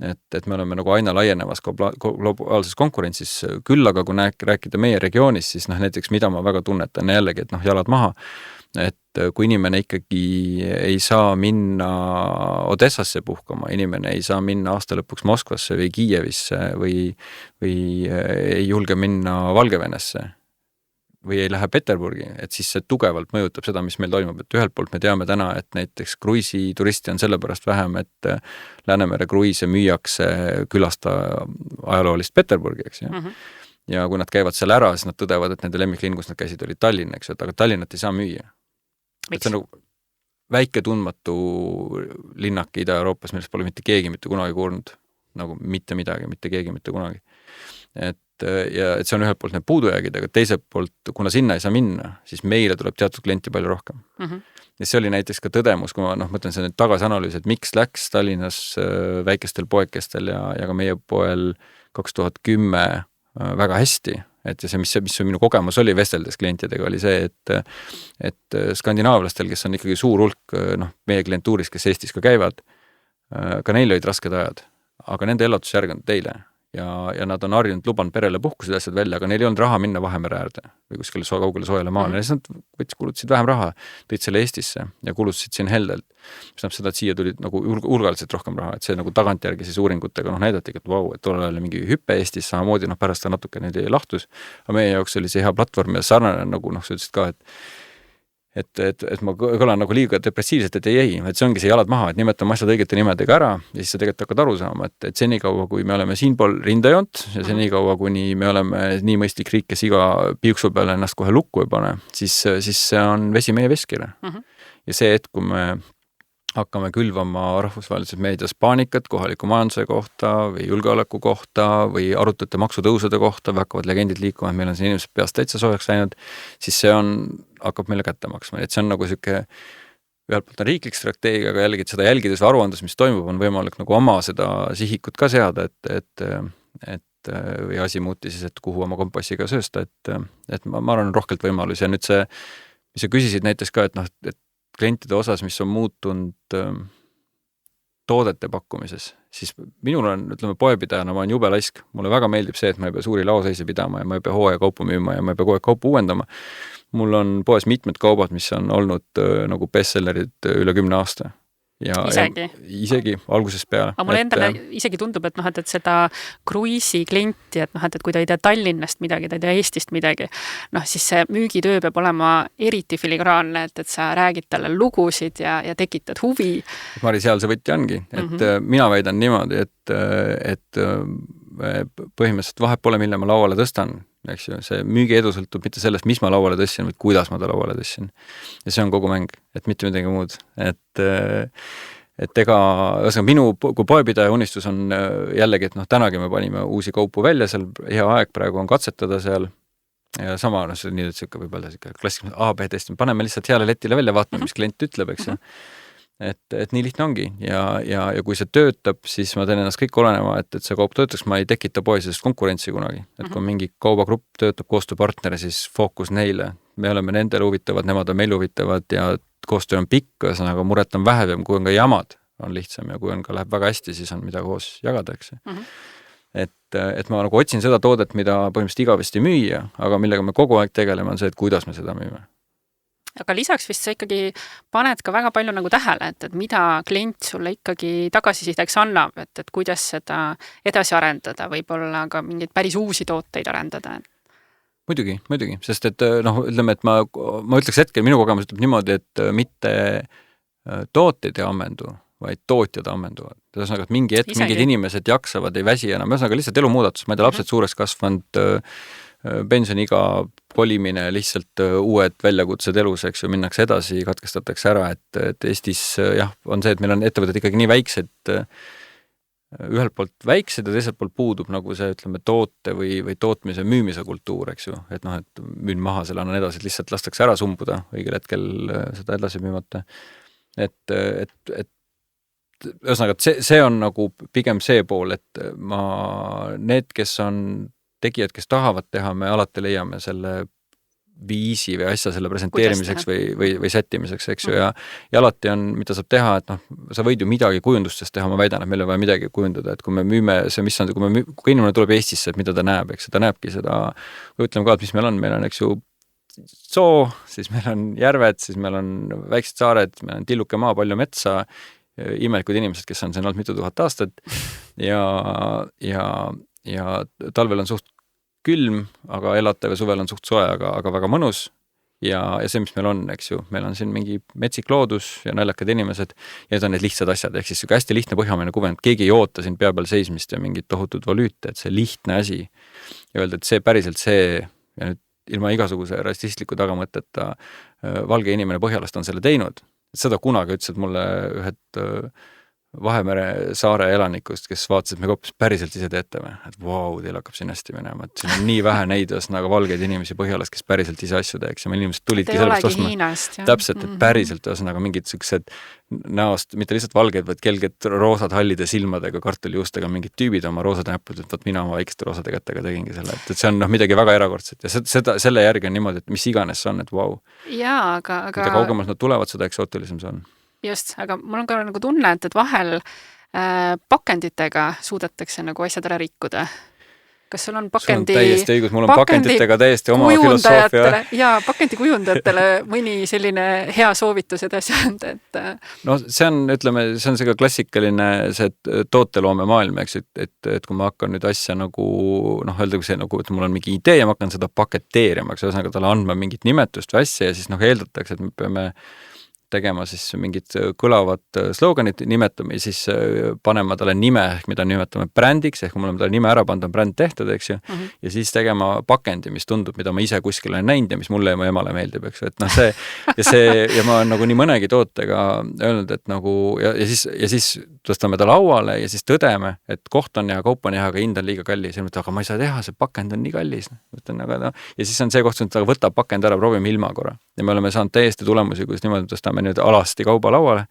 et me oleme nagu aina laienevas globaalses konkurentsis. Küll aga kui rääkida meie regioonis, siis näiteks mida ma väga tunnetan jällegi, et jalad maha, et kui inimene ikkagi ei saa minna Odessasse puhkama, inimene ei saa minna aasta lõpuks Moskvasse või Kiievisse või ei julge minna Valgevenesse või ei lähe Peterburgi, et siis see tugevalt mõjutab seda, mis meil toimub. Et ühelt poolt me teame täna, et näiteks kruiisituristi on sellepärast vähem, et Läänemere kruiise müüakse külasta ajaloolist Peterburgi, eks ju. Ja kui nad käivad seal ära, siis nad tõdevad, et nende lemmiklinn, kus nad käisid, oli Tallinn, eks ju, aga Tallinnat ei saa müüa. Et see on nagu väike tundmatu linnake Ida-Euroopas, millest pole mitte keegi mitte kunagi kuulnud. Nagu mitte midagi, mitte keegi mitte kunagi. Et see on ühelt poolt need puudujäägid, aga teiselt poolt, kuna sinna ei saa minna, siis meile tuleb teatud klienti palju rohkem. Ja see oli näiteks ka tõdemus, kui ma mõtlen see nüüd tagasi analüüs, et miks läks Tallinnas väikestel poekestel ja ka meie poel 2010 väga hästi. Et ja see, mis minu kogemus oli vesteldes klientidega, oli see, et skandinaavlastel, kes on ikkagi suur hulk meie klientuuris, kes Eestis ka käivad, ka neil olid rasked ajad, aga nende elatusjärg on teile. Ja nad on harjunud lubanud perele puhkused asjad välja, aga neil ei olnud raha minna Vahemere äärde või kuskile kaugele soojale maale. Siis nad kulutasid vähem raha, tõid selle Eestisse ja kulusid siin heldelt. Mis näeb seda, et siia tuli nagu urgaliselt rohkem raha, et see nagu tagantjärgi siis uuringutega näidati, et vau, et tollel oli mingi hüppe Eestis, samamoodi pärast ta natuke nüüd ei lahtus. Aga meie jaoks oli see hea platvorm ja sarnane nagu sa ütlesid ka, et ma kõlan nagu liiga depressiivselt, et ei, et see ongi see jalad maha, et nimetame asjad õigete nimedega ära ja siis sa tegelikult hakkad aru saama, et senikaua, kui me oleme siinpool rindajoont ja senikaua, kuni me oleme nii mõistlik riik, kes iga piuksu peale ennast kohe lukku ei pane, siis see on vesi meie veskile. Ja see, et kui me hakkame külvama rahvusvahelises meedias paanikat kohaliku majanduse kohta või julgeoleku kohta või arutate maksutõusude kohta või hakkavad legendid liikuma, et meil on see inimesed peast täitsa soojaks läinud, siis see hakkab meile kätte maksma. Et see on nagu siuke, ühelt poolt on riiklik strateegia, aga jällegi seda jälgides või aruandes, mis toimub, on võimalik nagu oma seda sihikut ka seada, et või asi muuti siis, et kuhu oma kompassiga söösta, et ma arvan, on rohkelt võimalus ja nüüd see, mis sa küsisid näiteks ka, et klientide osas, mis on muutunud toodete pakkumises, siis minul on, ütleme, poepidajana ma olen jube laisk. Mulle väga meeldib see, et ma ei pea suuri laoseise pidama ja ma ei pea hooaja kaupu müüma ja ma ei pea kogu aeg kaupu uuendama. Mul on poes mitmed kaubad, mis on olnud nagu bestsellerid üle 10 aasta. Isegi algusest peale. Aga mulle endale isegi tundub, et seda kruiisi klienti, et kui ta ei tea Tallinnast midagi, ta ei tea Eestist midagi, siis see müügitöö peab olema eriti filigraanne, et sa räägid talle lugusid ja tekitad huvi. Mari, seal see võtti ongi, et mina väidan niimoodi, et põhimõtteliselt vahet pole, mille ma lauale tõstan. Eks ju, see müügi edu sõltub mitte sellest, mis ma lauale tõssin, vaid kuidas ma ta lauale tõssin. Ja see on kogu mäng, et mitte midagi muud. Et ega minu kui poepidaja unistus on jällegi, et tänagi me panime uusi kaupu välja, seal hea aeg praegu on katsetada seal ja sama, see nii, et võib öelda klassikas A-B testi, paneme lihtsalt heale letile välja, vaatame, mis klient ütleb, eks ju. Et nii lihtne ongi ja kui see töötab, siis ma teen ennast kõik olenema, et see kaup töötaks, ma ei tekita poesest konkurentsi kunagi. Et kui mingi kaubagrupp töötab koostööpartneri, siis fookus neile. Me oleme nendele huvitavad, nemad on meil huvitavad ja koostöö on pikk, aga muret on vähem, kui on ka jamad, on lihtsam ja kui on ka läheb väga hästi, siis on mida koos jagada, eks. Et ma nagu otsin seda toodet, mida põhimõtteliselt igavesti müüa, aga millega me kogu aeg tegeleme, on see, et kuidas me seda müüme. Aga lisaks vist sa ikkagi paned ka väga palju nagu tähele, et mida klient sulle ikkagi tagasisideks annab, et kuidas seda edasi arendada, võib-olla ka mingeid päris uusi tooteid arendada. Muidugi, sest et ütleme, et ma ütleks hetkel, minu kogemus ütleb niimoodi, et mitte tooted ei ammendu, vaid tootjad ammenduvad. Ühesõnaga, et mingi hetk mingid inimesed jaksavad, ei väsi enam. Ühesõnaga, lihtsalt elumuudatus. Ma ei tea, lapsed suureks kasvanud, pensioniga kolimine, lihtsalt uued väljakutsed elus, eks ju, minnakse edasi, katkestatakse ära, et Eestis on see, et meil on ettevõtted ikkagi nii väiksed, ühelt poolt väiksed ja teiselt poolt puudub nagu see, ütleme, toote või tootmise müümise kultuur, eks ju, et et müün maha, selle annan edasi, et lihtsalt lastakse ära sumbuda õigel hetkel seda edasi müümata. Et ühesõnaga, et see on nagu pigem see pool, et need, kes on tegijad, kes tahavad teha, me alati leiame selle viisi või asja selle presenteerimiseks või sättimiseks, eks ju, ja alati on, mida saab teha, et sa võid ju midagi kujundustest teha, ma väidan, et meil on vaja midagi kujundada, et kui me müüme see, mis on, kui inimene tuleb Eestisse, et mida ta näeb, eks, ta näebki seda, kui ütleme ka, et mis meil on, eks ju, soo, siis meil on järved, siis meil on väiksed saared, meil on tilluke maa, palju metsa, imelikud inimesed, kes on siin olnud mitu tuhat aastat ja talvel on suht külm, aga elatav ja suvel on suht soe, aga väga mõnus ja see, mis meil on, eks ju, meil on siin mingi metsik loodus ja naljakad inimesed ja need on need lihtsad asjad, ehk siis hästi lihtne põhjamaine kuvend, keegi ei oota siin pea peal seismist ja mingit tohutud volüüte, et see lihtne asi ja öelda, et see päriselt see ja nüüd ilma igasuguse rassistliku tagamõtteta valge inimene Põhjalast on selle teinud. Seda kunagi ütlesid mulle ühed Vahemere saare elanikust, kes vaatas, et me hoopis päriselt ise teete või, et vau, teil hakkab siin hästi minema, et siin on nii vähe neid ühesõnaga valgeid inimesi Põhjalas, kes päriselt ise asju teeks ja meil inimesed tulidki sellest ostma. Täpselt, et päriselt ühesõnaga mingid sellised näost, mitte lihtsalt valged, vaid kelged roosad hallide silmadega, kartulijuustega mingid tüübid oma roosade näppud, et mina oma väikeste roosade kätega tegingi selle, et see on midagi väga erakordset ja selle järgi on niimoodi, et mis iganes see on, et vau. Jaa, aga mida kaugemalt nad tulevad, seda eksootilisem see on. Just, aga mul on ka nagu tunne, et vahel pakenditega suudetakse nagu asjad ära rikkuda. Kas sul on pakendi... Sul on täiesti õigus, mul on pakenditega täiesti oma filosoofia. Jaa, pakendi kujundajatele mõni selline hea soovitus edasi anda, et... No see on, ütleme, see on see ka klassikaline see tooteloome maailm, eks, et kui ma hakkan nüüd asja nagu, öelda kui see nagu, et mul on mingi idee ja ma hakkan seda paketeerima, eks ühesõnaga talle andma mingit nimetust või asja ja siis eeldatakse, et me peame tegema siis mingid kõlavad sloganid, nimetame ja siis panema talle nime, mida nimetame brändiks, ehk kui me oleme talle nime ära pannud, on bränd tehtud, eks ju, ja siis tegema pakendi, mis tundub, mida ma ise kuskil olen näinud ja mis mulle ja mu emale meeldib, eks ju, et ja ma olen nagu nii mõnegi tootega öelnud, et nagu ja siis tõstame ta lauale ja siis tõdeme, et koht on hea, kaup on hea, aga hind on liiga kallis ja mõtled, aga ma ei saa teha, see pakend on nii kallis. Ja siis on see koht, et võta pakend ära, proovime ilma korra. Ja me oleme saanud täiesti tulemusi, kus niimoodi tõstame nüüd alasti kauba lauale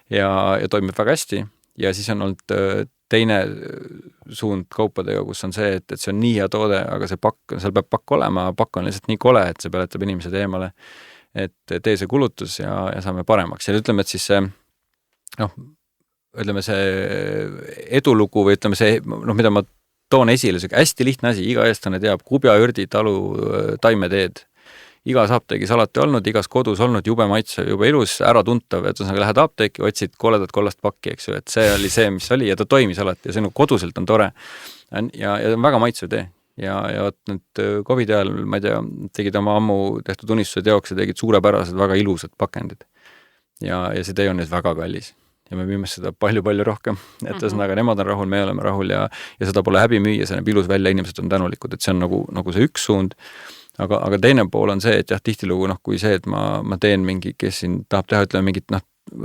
ja toimib väga hästi ja siis on olnud teine suund kaupadega, kus on see, et see on nii hea toode, aga see pakk, seal peab pakk olema, pakk on lihtsalt nii kole, et see peletab inimesed eemale, et tee see kulutus ja saame paremaks ja ütleme, et siis see ütleme see edulugu või ütleme see, mida ma toon esile, see hästi lihtne asi, iga eestlane teab Kubja-Jürdi talu taimeteed. Igas apteegis alati olnud, igas kodus olnud, jube maitse, jube ilus, äratuntav, et lähed apteeki, otsid koledat kollast pakki, eks ju, et see oli see, mis oli ja ta toimis alati ja see koduselt on tore ja on väga maitsev tee ja nüüd COVID ajal, ma ei tea, tegid oma ammu tehtud unistused jaoks ja tegid suurepärased, väga ilusad pakendid ja see tee on nüüd väga kallis ja me müüme seda palju-palju rohkem, et ühesõnaga nemad on rahul, me oleme rahul ja seda pole häbi müüa, see näeb ilus välja, inimesed on tänulikud, et see on nagu see üks suund. Aga teine pool on see, et jah, tihtilugu, kui see, et ma teen mingi, kes siin tahab teha, ütleme mingit,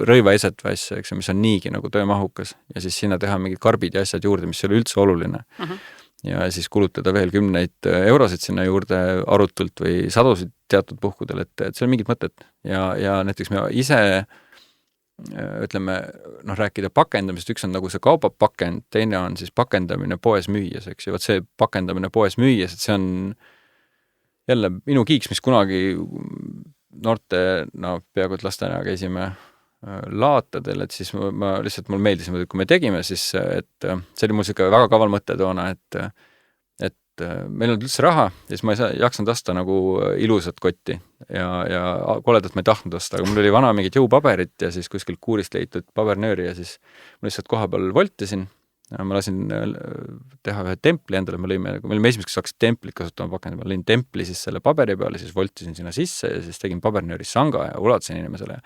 rõivaeset või asja, eks, mis on niigi nagu töömahukas ja siis sinna teha mingid karbid ja asjad juurde, mis ei ole üldse oluline. Ja siis kulutada veel 10 eurosid sinna juurde arutult või sadusid teatud puhkudel, et see on mingid mõtted ja näiteks me ise ütleme, rääkida pakendamisest, üks on nagu see kaubapakend, teine on siis pakendamine poes müües, eks ju, see pakendamine poes müües, et see on jälle minu kiiks, mis kunagi noorte, peaaegu et lastena käisime laatadel, et siis ma lihtsalt, mul meeldis, kui me tegime, siis et see oli mul siuke väga kaval mõte toona, et meil on üldse raha ja siis ma ei jaksanud osta nagu ilusat kotti ja koledat ma ei tahtnud osta, aga mul oli vana mingit jõupaberit ja siis kuskilt kuurist leitud pabernööri ja siis ma lihtsalt koha peal voltisin. Ma lasin teha ühe templi endale, me olime esimeseks hakkasid templit kasutama pakendama, ma lõin templi siis selle paberi peale, siis voltisin sinna sisse ja siis tegin pabernööris sanga ja ulatasin inimesele.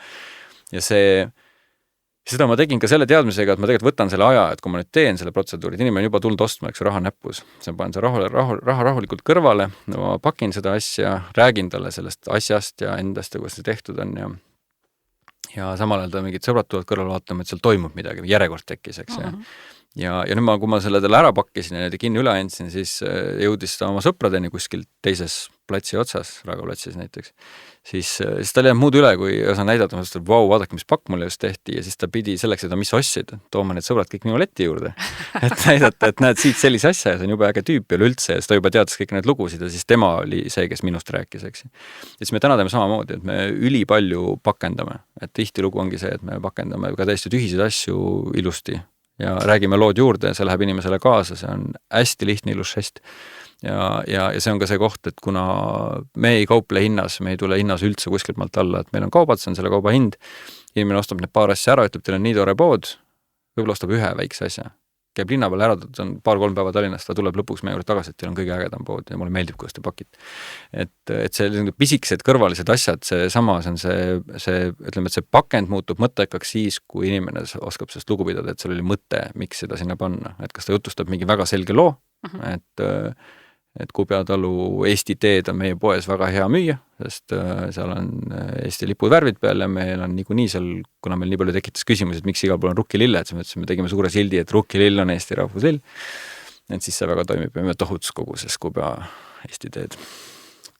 Ja seda ma tegin ka selle teadmisega, et ma tegelikult võtan selle aja, et kui ma nüüd teen selle protseduuri, et inimene juba tulnud ostma, eks raha näppus. See panen see raha rahulikult kõrvale, ma pakin seda asja, räägin talle sellest asjast ja endast ja kuidas see tehtud on ja samal ajal ta mingid sõbrad tulevad kõrval vaatama, et seal toimub midagi, järjekord tekkis, eks ja nüüd kui ma selle talle ära pakkisin ja need kinni üle andsin, siis jõudis ta oma sõpradeni kuskil teises platsi otsas, Raekoja platsis näiteks, siis tal ei jäänud muud üle, kui osa näidata, ma mõtlesin, et vau, vaadake, mis pakk mulle just tehti ja siis ta pidi selleks, et mis ostsid, tooma need sõbrad kõik minu leti juurde. Et näidata, et näed siit sellise asja ja see on juba äge tüüp üleüldse ja siis ta juba teadis kõik need lugusid ja siis tema oli see, kes minust rääkis, eks. Ja siis me täna teeme samamoodi, et me ülipalju pakendame, et tihti lugu ongi see, et me pakendame ka täiesti tühiseid asju ilusti ja räägime lood juurde ja see läheb inimesele kaasa, see on hästi lihtne, ilus žest. Ja see on ka see koht, et kuna me ei kauple hinnas, me ei tule hinnas üldse kuskilt maalt alla, et meil on kaubad, see on selle kauba hind, inimene ostab need paar asja ära, ütleb, teil on nii tore pood, võib-olla ostab ühe väikse asja, käib linna peal ära, ta on 2-3 päeva Tallinnast, ta tuleb lõpuks meie juurde tagasi, et teil on kõige ägedam pood ja mulle meeldib, kuidas te pakid. Et see pisikesed kõrvalised asjad, see ütleme, et see pakend muutub mõttekaks siis, kui inimene oskab sellest lugu pidada, et seal oli mõte, miks seda sinna panna, et kas ta jutustab mingi väga selge loo, et Kubjatalu Eesti teed on meie poes väga hea müüa, sest seal on Eesti lipud värvid peal ja meil on niikuinii seal, kuna meil nii palju tekitas küsimusi, et miks igal pool on rukkilille, et me tegime suure sildi, et rukkilill on Eesti rahvuslill, et siis see väga toimib ja me tohutus koguses Kubja Eesti teed.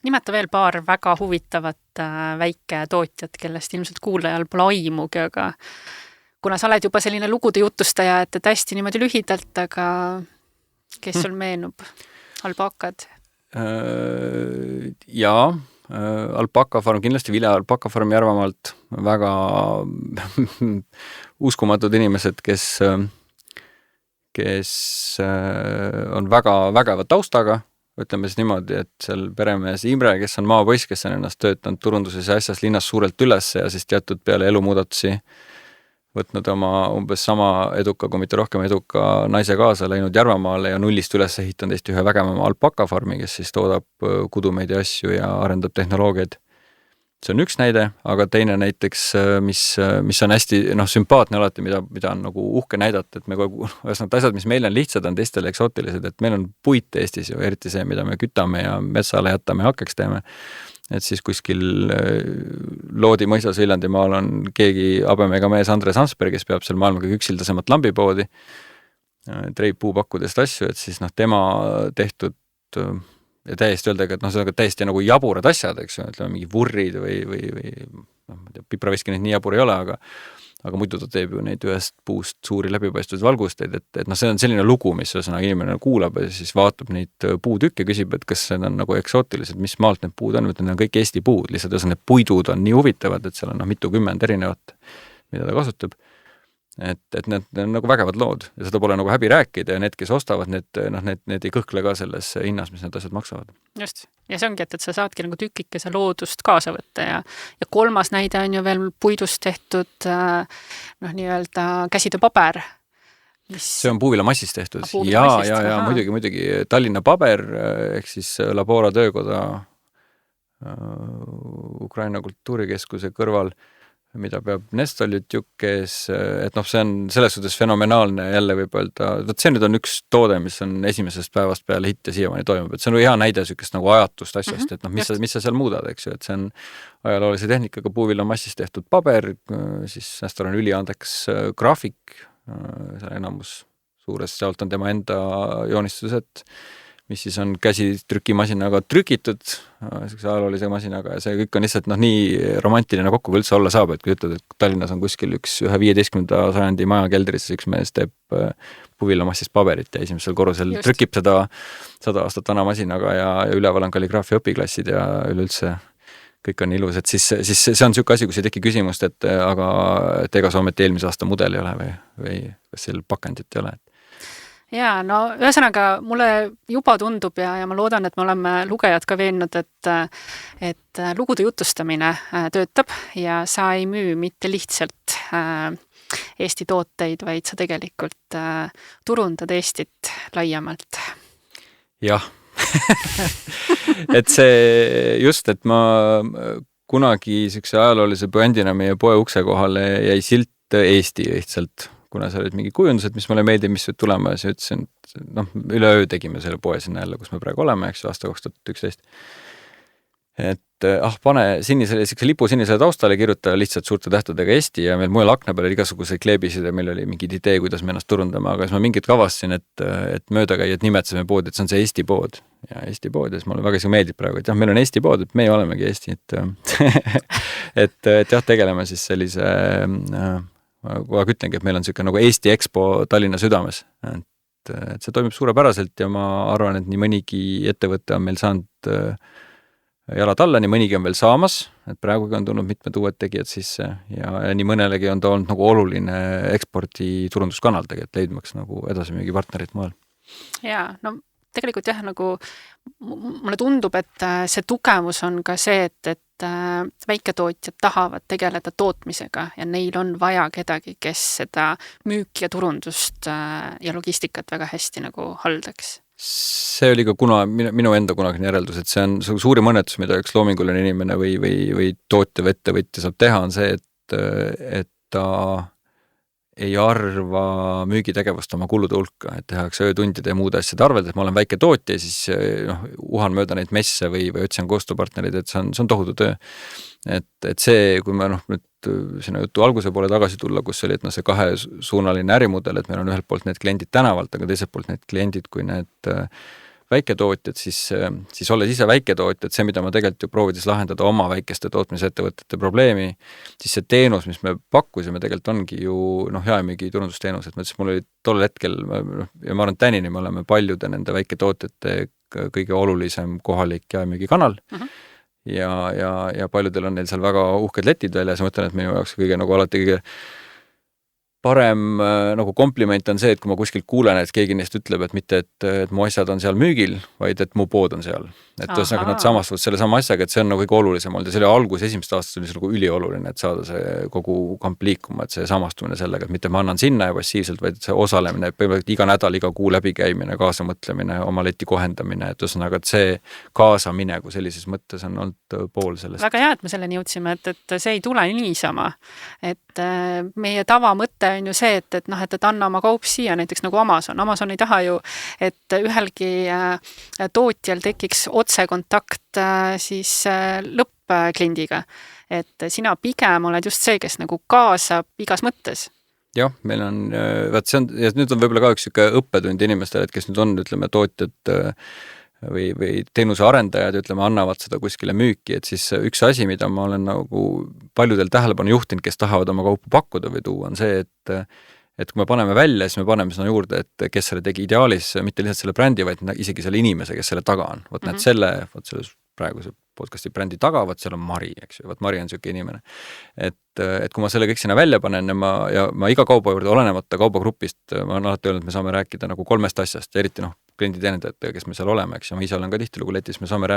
Nimeta veel paar väga huvitavat väiketootjat, kellest ilmselt kuulajal pole aimugi, aga kuna sa oled juba selline lugude jutustaja, et hästi niimoodi lühidalt, aga kes sul meenub? Alpakad? Jaa, alpakafarm, kindlasti Vilja alpakafarm Järvamaalt, väga uskumatud inimesed, kes on väga vägeva taustaga, ütleme siis niimoodi, et seal peremees Imre, kes on maapoiss, kes on ennast töötanud turunduses ja asjas linnas suurelt üles ja siis teatud peale elumuudatusi võtnud oma umbes sama eduka, kui mitte rohkem eduka naise kaasa, läinud Järvamaale ja nullist üles ehitanud Eesti ühe vägevama alpakafarmi, kes siis toodab kudumeid ja asju ja arendab tehnoloogiaid. See on üks näide, aga teine näiteks, mis on hästi sümpaatne alati, mida on nagu uhke näidata, et me ühesõnaga asjad, mis meil on lihtsad, on teistele eksootilised, et meil on puit Eestis ju, eriti see, mida me kütame ja metsale jätame ja hakkeks teeme. Et siis kuskil Loodi mõisas Viljandimaal on keegi abemega mees Andres Ansberg, kes peab seal maailma kõige üksildasemat lambipoodi, treib puupakkudest asju, et siis tema tehtud ja täiesti öeldega, et see on täiesti nagu jaburad asjad, eks ju, ütleme mingi vurrid või pipraviski neid nii jabur ei ole, aga muidu ta teeb ju neid ühest puust suuri läbipaistvaid valgusteid, et see on selline lugu, mis ühesõnaga inimene kuulab ja siis vaatab neid puutükke, küsib, et kas need on nagu eksootilised, mis maalt need puud on, need on kõik Eesti puud, lihtsalt ühesõnaga need puidud on nii huvitavad, et seal on mitukümmend erinevat, mida ta kasutab. Et need on nagu vägevad lood ja seda pole nagu häbi rääkida ja need, kes ostavad, need ei kõhkle ka selles hinnas, mis need asjad maksavad. Just. Ja see ongi, et sa saadki nagu tükikese loodust kaasa võtta ja kolmas näide on ju veel puidust tehtud nii-öelda käsitööpaber. See on puuvillamassist tehtud. Ja muidugi Tallinna paber ehk siis Labora töökoda Ukraina kultuurikeskuse kõrval, mida peab Nestoljutjuk, kes, et see on selles suhtes fenomenaalne jälle võib öelda, see nüüd on üks toode, mis on esimesest päevast peale hitt ja siiamaani toimub, et see on hea näide sükest nagu ajatust asjast, et mis sa seal muudad, eks ju, et see on ajaloolise tehnikaga puuvillamassist tehtud paber, siis Nestor on üliandekas graafik, seal enamus suures, sealt on tema enda joonistused, mis siis on käsitrükimasinaga trükitud, ajaloolise masinaga ja see kõik on lihtsalt nii romantiline kokku, kui üldse olla saab, et kui ütled, et Tallinnas on kuskil ühe 15. sajandi maja keldris, üks mees teeb puuvillamassist paberit ja esimesel korrusel trükib seda 100 aastat vana masinaga ja üleval on kalligraafia õpiklassid ja üleüldse kõik on ilus, et siis see on niisugune asi, kus ei teki küsimust, et aga et ega see ometi eelmise aasta mudel ei ole või kas seal pakendit ei ole. Jaa, no ühesõnaga mulle juba tundub ja ma loodan, et me oleme lugejad ka veennud, et lugude jutustamine töötab ja sa ei müü mitte lihtsalt Eesti tooteid, vaid sa tegelikult turundad Eestit laiemalt. Jah. et see just, et ma kunagi niisuguse ajaloolise brändina meie poe ukse kohale jäi silt Eesti lihtsalt, kuna seal olid mingi kujundused, mis mulle meeldib, mis tulema ja siis ütlesin, et üleöö tegime selle poe sinna jälle, kus me praegu oleme, eks aasta 2011. Et pane sinisele lipu sinisele taustale, kirjuta lihtsalt suurte tähtedega Eesti ja meil mujal akna peal oli igasuguseid kleebisid ja meil oli mingid idee, kuidas me ennast turundame, aga siis ma mingit kavastasin, et möödakäijad nimetadsime poodi, et see on see Eesti pood ja Eesti pood ja siis mulle väga meeldib praegu, et jah, meil on Eesti pood, et meie olemegi Eesti, et jah, tegeleme siis sellise ma kogu aeg ütlengi, et meil on niisugune nagu Eesti Expo Tallinna südames, et see toimib suurepäraselt ja ma arvan, et nii mõnigi ettevõte on meil saanud jalad alla, nii mõnigi on veel saamas, et praegugi on tulnud mitmed uued tegijad sisse ja nii mõnelegi on ta olnud nagu oluline ekspordi turunduskanal tegelikult, leidmaks nagu edasimüügipartnerit moel. Jaa, no tegelikult jah, nagu mulle tundub, et see tugevus on ka see, et väiketootjad tahavad tegeleda tootmisega ja neil on vaja kedagi, kes seda müüki ja turundust ja logistikat väga hästi nagu haldaks. See oli ka minu enda kunagine järeldus, et see on suurim õnnetus, mida üks loominguline inimene või tootja või ettevõtja saab teha, on see, et ta ei arva müügitegevust oma kulude hulka, et tehakse öötundide ja muude asjade arvelt, et ma olen väike tootja ja siis uhan mööda neid messe või otsin koostööpartnerid, et see on tohutu töö. Et see, kui me nüüd sinna jutu alguse poole tagasi tulla, kus oli, et see kahesuunaline ärimudel, et meil on ühelt poolt need kliendid tänavalt, aga teiselt poolt need kliendid kui need väiketootjad, siis olles ise väiketootjad, see, mida ma tegelikult ju proovides lahendada oma väikeste tootmisettevõtete probleemi, siis see teenus, mis me pakkusime, tegelikult ongi ju jaemüügi turundusteenus, et mul oli tol hetkel, ja ma arvan, tänini me oleme paljude nende väiketootjate kõige olulisem kohalik jaemüügikanal ja paljudel on neil seal väga uhked letid veel ja siis mõtlen, et minu jaoks kõige alati kõige parem nagu kompliment on see, et kui ma kuskilt kuulen, et keegi neist ütleb, et mitte, et mu asjad on seal müügil, vaid et mu pood on seal. Et ühesõnaga nad samastuvad selle sama asjaga, et see on kõige olulisem olnud ja selle algus esimest aastast oli see nagu ülioluline, et saada see kogu kamp liikuma, et see samastumine sellega, et mitte ma annan sinna ja passiivselt, vaid see osalemine, põhimõtteliselt iga nädal, iga kuu läbikäimine, kaasamõtlemine, oma leti kohendamine, et ühesõnaga, et see kaasamine kui sellises mõttes on olnud pool sellest. Väga hea, et me selleni jõudsime, et see ei tule niisama, et meie tavamõte on ju see, et anna oma kaup siia, näiteks nagu Amazon. Amazon ei taha ju, et ühelgi tootjal tekiks otsekontakt siis lõppkliendiga. Et sina pigem oled just see, kes nagu kaasab igas mõttes. Jah, meil on, see on, ja nüüd on võib-olla ka üks õppetund inimestele, et kes nüüd on, ütleme, tootjad või teenuse arendajad, ütleme, annavad seda kuskile müüki, et siis üks asi, mida ma olen nagu paljudel tähelepanu juhtinud, kes tahavad oma kaupu pakkuda või tuua, on see, et kui me paneme välja, siis me paneme seda juurde, et kes selle tegi ideaalis, mitte lihtsalt selle brändi, vaid isegi selle inimese, kes selle taga on. Võt selle praeguse podcasti brändi taga, seal on Mari, eks ju, Mari on niisugune inimene. Et kui ma selle kõik sinna välja panen ja ma iga kauba juurde olenemata kaubagrupist, ma olen alati öelnud, et me saame rääkida nagu 3 asjast, eriti klienditeenindajatega, kes me seal oleme, eks ja ma ise olen ka tihtilugu letis, me saame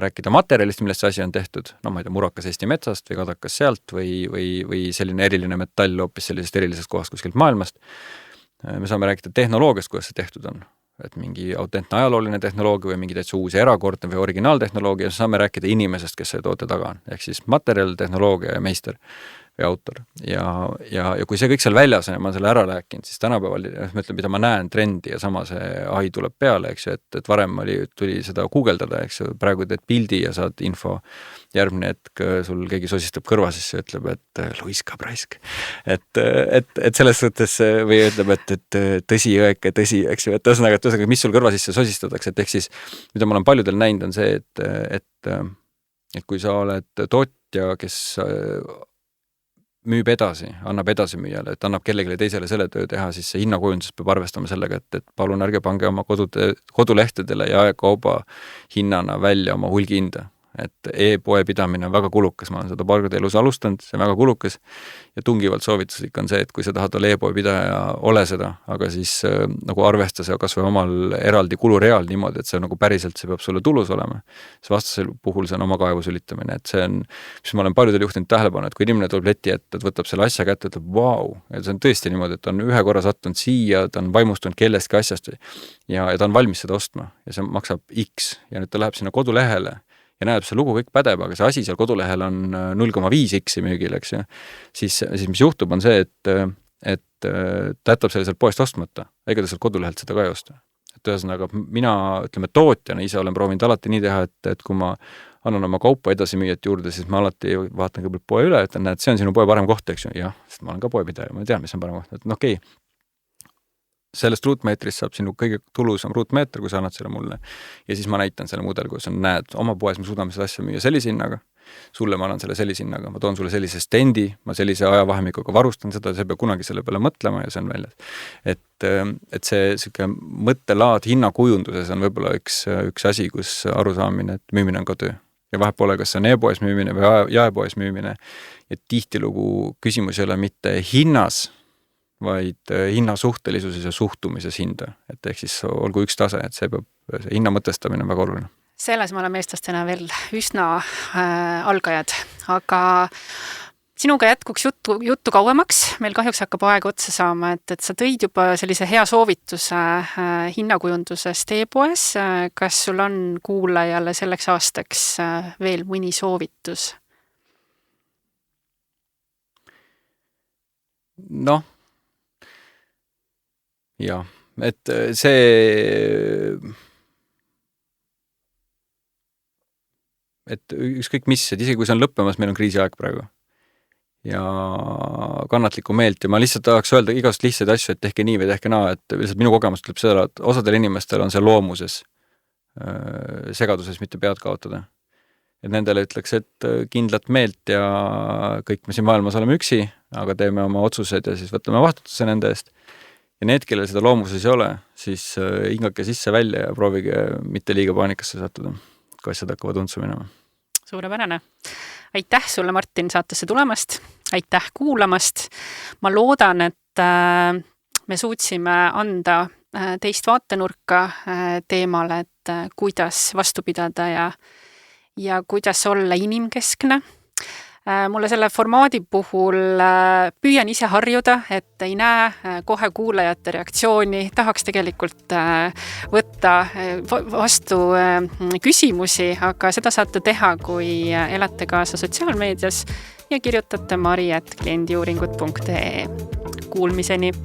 rääkida materjalist, millest see asi on tehtud, ma ei tea, murakas Eesti metsast või kadakas sealt või selline eriline metall hoopis sellisest erilisest kohast kuskilt maailmast. Me saame rääkida tehnoloogiast, kuidas see tehtud on, et mingi autentne ajalooline tehnoloogia või mingi täitsa uus erakordne või originaaltehnoloogia, saame rääkida inimesest, kes selle toote taga on, ehk siis materjal, tehnoloogia ja meister või autor. Ja kui see kõik seal väljas on ja ma olen selle ära rääkinud, siis tänapäeval, ma ütlen, mida ma näen trendi ja sama see AI tuleb peale, eks ju, et varem tuli seda guugeldada, eks ju, praegu teed pildi ja saad info, järgmine hetk sul keegi sosistab kõrva sisse ja ütleb, et luiskab raisk. Et selles suhtes või ütleb, et tõsi, õeke, tõsi, eks ju, et ühesõnaga, mis sul kõrva sisse sosistatakse, et ehk siis, mida ma olen paljudel näinud, on see, et kui sa oled tootja, kes müüb edasi, annab edasi müüjale, et annab kellelegi teisele selle töö teha, siis see hinnakujundus peab arvestama sellega, et palun ärge pange oma kodulehtedele ja kauba hinnana välja oma hulgihinda. et e-poe pidamine on väga kulukas, ma olen seda paar korda elus alustanud, see on väga kulukas ja tungivalt soovituslik on see, et kui sa tahad olla e-poe pidaja, ole seda, aga siis nagu arvesta see kas või omal eraldi kulureal niimoodi, et see nagu päriselt see peab sulle tulus olema. See vastasel puhul see on oma kaevu sülitamine, et see on, mis ma olen paljudel juhtinud tähelepanu, et kui inimene tuleb leti ette, et võtab selle asja kätte, ütleb vau, ja see on tõesti niimoodi, et ta on ühe korra sattunud siia, ta on vaimustunud kellestki asjast ja ta on valmis seda ostma ja see maksab X ja nüüd ta läheb sinna kodulehele ja näeb, see lugu kõik pädeb, aga see asi seal kodulehel on 0,5x müügil, eks ju. Siis mis juhtub, on see, et ta jätab selle sealt poest ostmata, ega ta sealt kodulehelt seda ka ei osta. Et ühesõnaga, mina, ütleme, tootjana ise olen proovinud alati nii teha, et kui ma annan oma kaupa edasi müüjat juurde, siis ma alati vaatan kõigepealt poe üle, et näed, see on sinu poe parem koht, eks ju. Jah, sest ma olen ka poepidaja, ma tean, mis on parem koht. Et okei. Sellest ruutmeetrist saab sinu kõige tulusam ruutmeeter, kui sa annad selle mulle. Ja siis ma näitan selle mudel, kus on, näed, oma poes me suudame seda asja müüa sellise hinnaga, sulle ma annan selle sellise hinnaga, ma toon sulle sellise stendi, ma sellise ajavahemikuga varustan seda, see peab kunagi selle peale mõtlema ja see on väljas. Et see selline mõttelaad hinnakujunduses on võib-olla üks asi, kus arusaamine, et müümine on ka töö. Ja vahepoole, kas see on e-poes müümine või jaepoes müümine. Ja tihtilugu küsimus ei ole mitte hinnas, vaid hinnasuhtelisuses ja suhtumises hinda. Et ehk siis olgu üks tase, et see hinna mõtestamine on väga oluline. Selles me oleme eestlastena veel üsna algajad, aga sinuga jätkuks juttu kauemaks. Meil kahjuks hakkab aeg otsa saama, et sa tõid juba sellise hea soovituse hinnakujundusest e-poes. Kas sul on kuulajale selleks aastaks veel mõni soovitus? Noh, jah, et see, et ükskõik mis, et isegi kui see on lõppemas, meil on kriisiaeg praegu ja kannatlikku meelt ja ma lihtsalt tahaks öelda igast lihtsaid asju, et tehke nii või tehke naa, et lihtsalt minu kogemus ütleb seda, et osadel inimestel on see loomuses, segaduses mitte pead kaotada. Et nendele ütleks, et kindlat meelt ja kõik me siin maailmas oleme üksi, aga teeme oma otsused ja siis võtame vastutuse nende eest. Ja need, kellel seda loomuses ei ole, siis hingake sisse välja ja proovige mitte liiga paanikasse sattuda, kui asjad hakkavad untsu minema. Suurepärane. Aitäh sulle, Martin, saatesse tulemast. Aitäh kuulamast. Ma loodan, et me suutsime anda teist vaatenurka teemale, et kuidas vastu pidada ja kuidas olla inimkeskne. Mulle selle formaadi puhul püüan ise harjuda, et ei näe kohe kuulajate reaktsiooni. Tahaks tegelikult võtta vastu küsimusi, aga seda saate teha, kui elate kaasa sotsiaalmeedias ja kirjutate mari@kliendiuuringud.ee. Kuulmiseni!